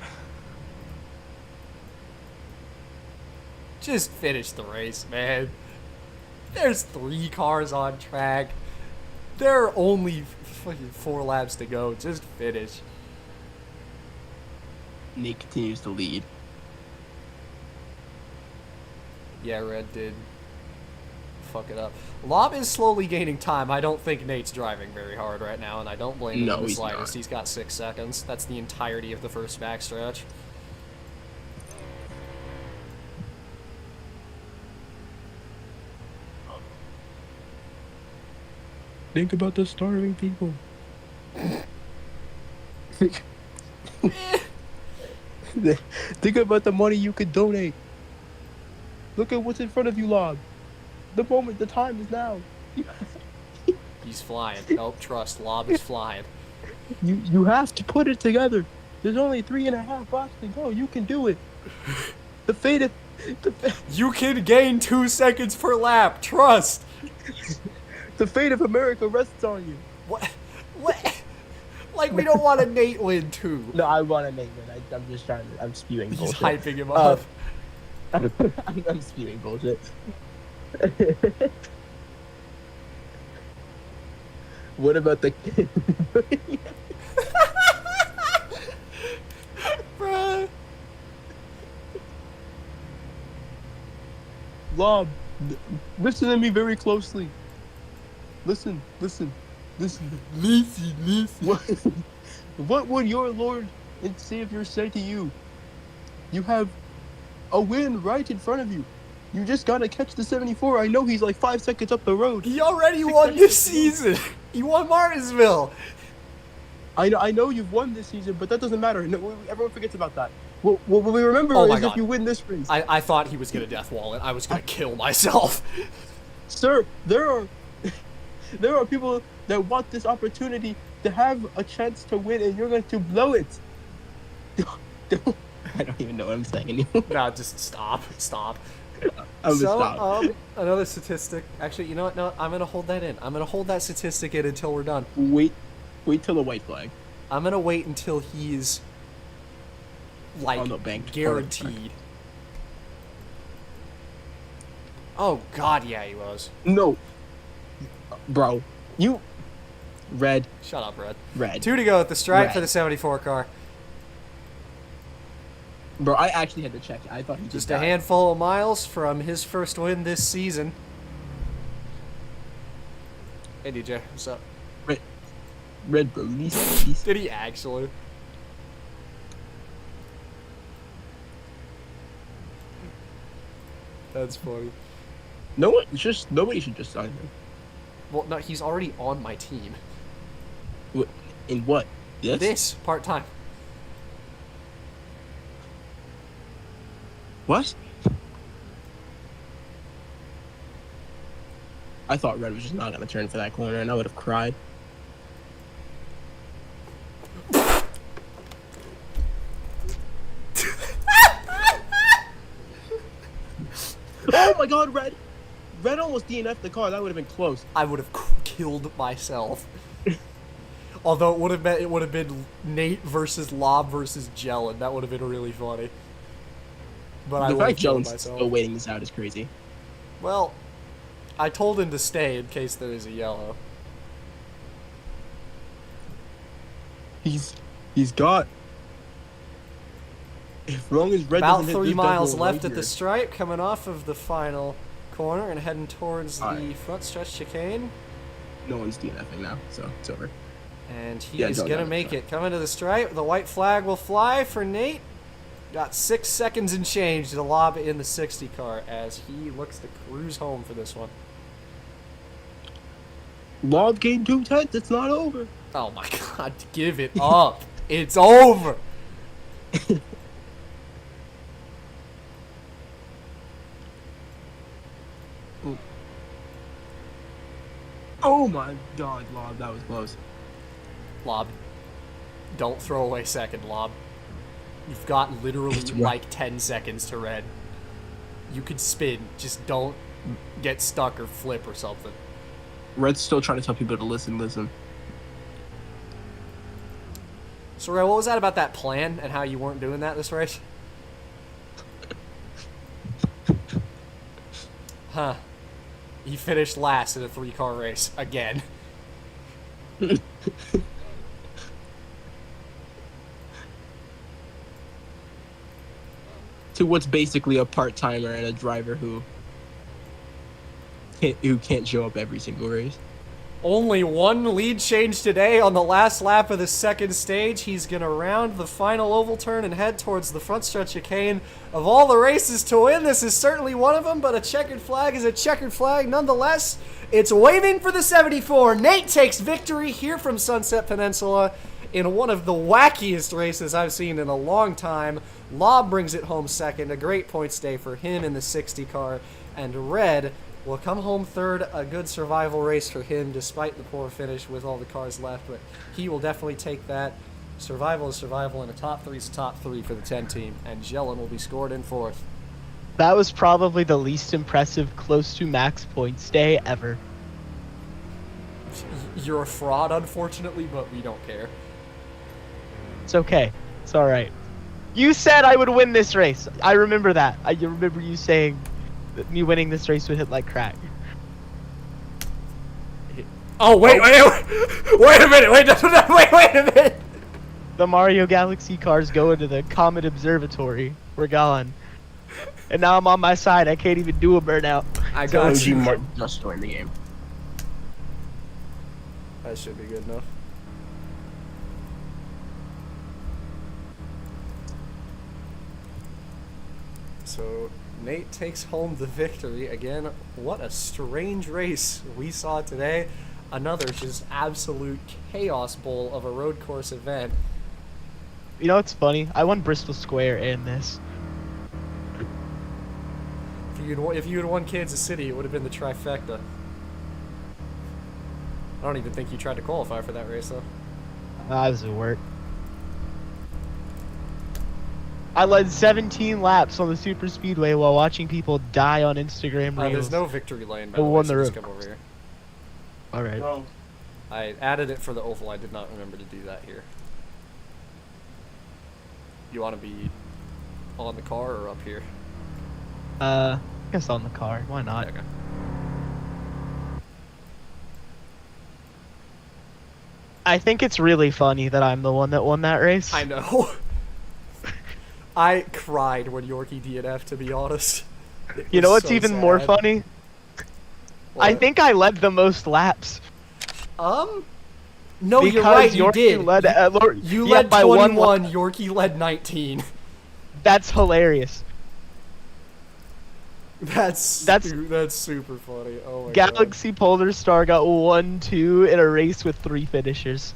Just finish the race, man. There's 3 cars on track. There are only fucking 4 laps to go. Just finish. Nate continues to lead. Yeah, Red did fuck it up. Lob is slowly gaining time. I don't think Nate's driving very hard right now, and I don't blame him in the slightest. He's got 6 seconds. That's the entirety of the first backstretch. Think about the starving people. Think about the money you could donate. Look at what's in front of you, Lob. The time is now. He's flying. Oh, trust. Lob is flying. You have to put it together. There's only 3.5 blocks to go. You can do it. The fate of You can gain 2 seconds per lap. Trust. the fate of America rests on you. What? What? Like, we don't want a Nate win, too. No, I want to make it. I'm just trying to. I'm spewing He's bullshit. hyping him up. I'm spewing bullshit. What about the Bruh. Lob? Listen to me very closely. Listen. What would your Lord and Savior say to you? You have a win right in front of you. You just gotta catch the 74. I know he's like 5 seconds up the road. He already won this season. He won Martinsville. I know you've won this season, but that doesn't matter. No, everyone forgets about that. What we remember Oh my is God. if you win this race. I thought he was gonna death wall it. I was gonna kill myself. Sir, there are people that want this opportunity to have a chance to win, and you're going to blow it. I don't even know what I'm saying anymore. Nah, just stop. I'm So, gonna stop. another statistic. Actually, you know what? No, I'm gonna hold that in. I'm gonna hold that statistic in until we're done. Wait till the white flag. I'm gonna wait until he's like On the bank. guaranteed. Oh God, yeah, he was. No, bro, you red. Shut up, Red. 2 to go at the stripe for Red. the 74 car. Bro, I actually had to check it. I thought he Just just a died. handful of miles from his first win this season. Hey DJ, what's up? Red release. Did he actually? That's funny. Nobody should just sign him. Well, no, he's already on my team. In what? This part-time. What? I thought Red was just not gonna turn for that corner, and I would have cried. Oh my God, Red! Red almost DNF'd the car. That would have been close. I would have killed myself. Although it would have been Nate versus Lob versus Jellin. That would have been really funny. But I The would have fact killed Jones myself. still waiting this out is crazy. Well, I told him to stay in case there is a yellow. He's got. As long as Red About doesn't hit 3 this miles double left right at the here. stripe, coming off of the final corner and heading towards the Alright. front stretch chicane. No one's DNFing now, so it's over. And he Yeah, is Joe going to got it, make sorry. it. Coming to the stripe, the white flag will fly for Nate. Got 6 seconds and change to lob in the 60 car as he looks to cruise home for this one. Lob gained 2/10. It's not over. Oh my God, give it up. It's over. Oh my God, Lob, that was close. Lob. Don't throw away second, Lob. You've got literally It's right. like 10 seconds to red. You could spin. Just don't get stuck or flip or something. Red's still trying to tell people to listen. So, Ray, what was that about that plan and how you weren't doing that this race? Huh. He finished last in a 3-car race again. To what's basically a part-timer and a driver who can't show up every single race. Only one lead change today on the last lap of the second stage. He's going to round the final oval turn and head towards the front stretch chicane. Of all the races to win, this is certainly one of them, but a checkered flag is a checkered flag nonetheless. It's waving for the 74. Nate takes victory here from Sunset Peninsula in one of the wackiest races I've seen in a long time. Lob brings it home second, a great points day for him in the 60 car, and Red will come home third, a good survival race for him despite the poor finish with all the cars left, but he will definitely take that. Survival is survival, and a top 3 is a top 3 for the 10 team, and Jellin will be scored in 4th. That was probably the least impressive close to max points day ever. You're a fraud, unfortunately, but we don't care. It's okay. It's alright. You said I would win this race. I remember that. I remember you saying that me winning this race would hit like crack. Oh, wait a minute, wait a minute! The Mario Galaxy cars go into the Comet Observatory. We're gone. And now I'm on my side. I can't even do a burnout. I got you. Martin just joined the game. That should be good enough. So, Nate takes home the victory. Again, what a strange race we saw today. Another just absolute chaos bowl of a road course event. You know what's funny? I won Bristol Square in this. If you had won Kansas City, it would have been the trifecta. I don't even think you tried to qualify for that race, though. That was at work. I led 17 laps on the super speedway while watching people die on Instagram Reels. There's no victory lane, by I the way, won so the just road come over here. Alright. Well, I added it for the oval. I did not remember to do that here. You want to be on the car or up here? I guess on the car. Why not? Okay. I think it's really funny that I'm the one that won that race. I know. I cried when Yorkie DNF, to be honest. You know what's so even more sad. funny? I What? think I led the most laps. No, because you're right, you Yorkie did. Led, You yeah, led by 21, one lap. Yorkie led 19. That's hilarious. That's super funny. Oh my god. Galaxy Polar Star got 1-2 in a race with 3 finishers.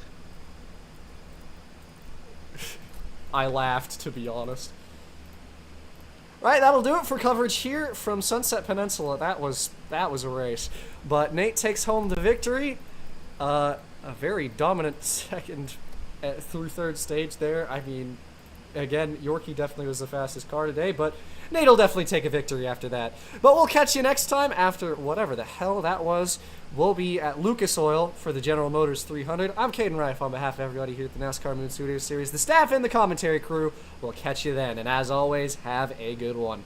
I laughed, to be honest. Right, that'll do it for coverage here from Sunset Peninsula. That was a race. But Nate takes home the victory. A very dominant second through third stage there. I mean, again, Yorkie definitely was the fastest car today, but Nate'll definitely take a victory after that. But we'll catch you next time after whatever the hell that was. We'll be at Lucas Oil for the General Motors 300. I'm Caden Reif on behalf of everybody here at the NASCAR Moon Studio Series, the staff and the commentary crew. We'll catch you then, and as always, have a good one.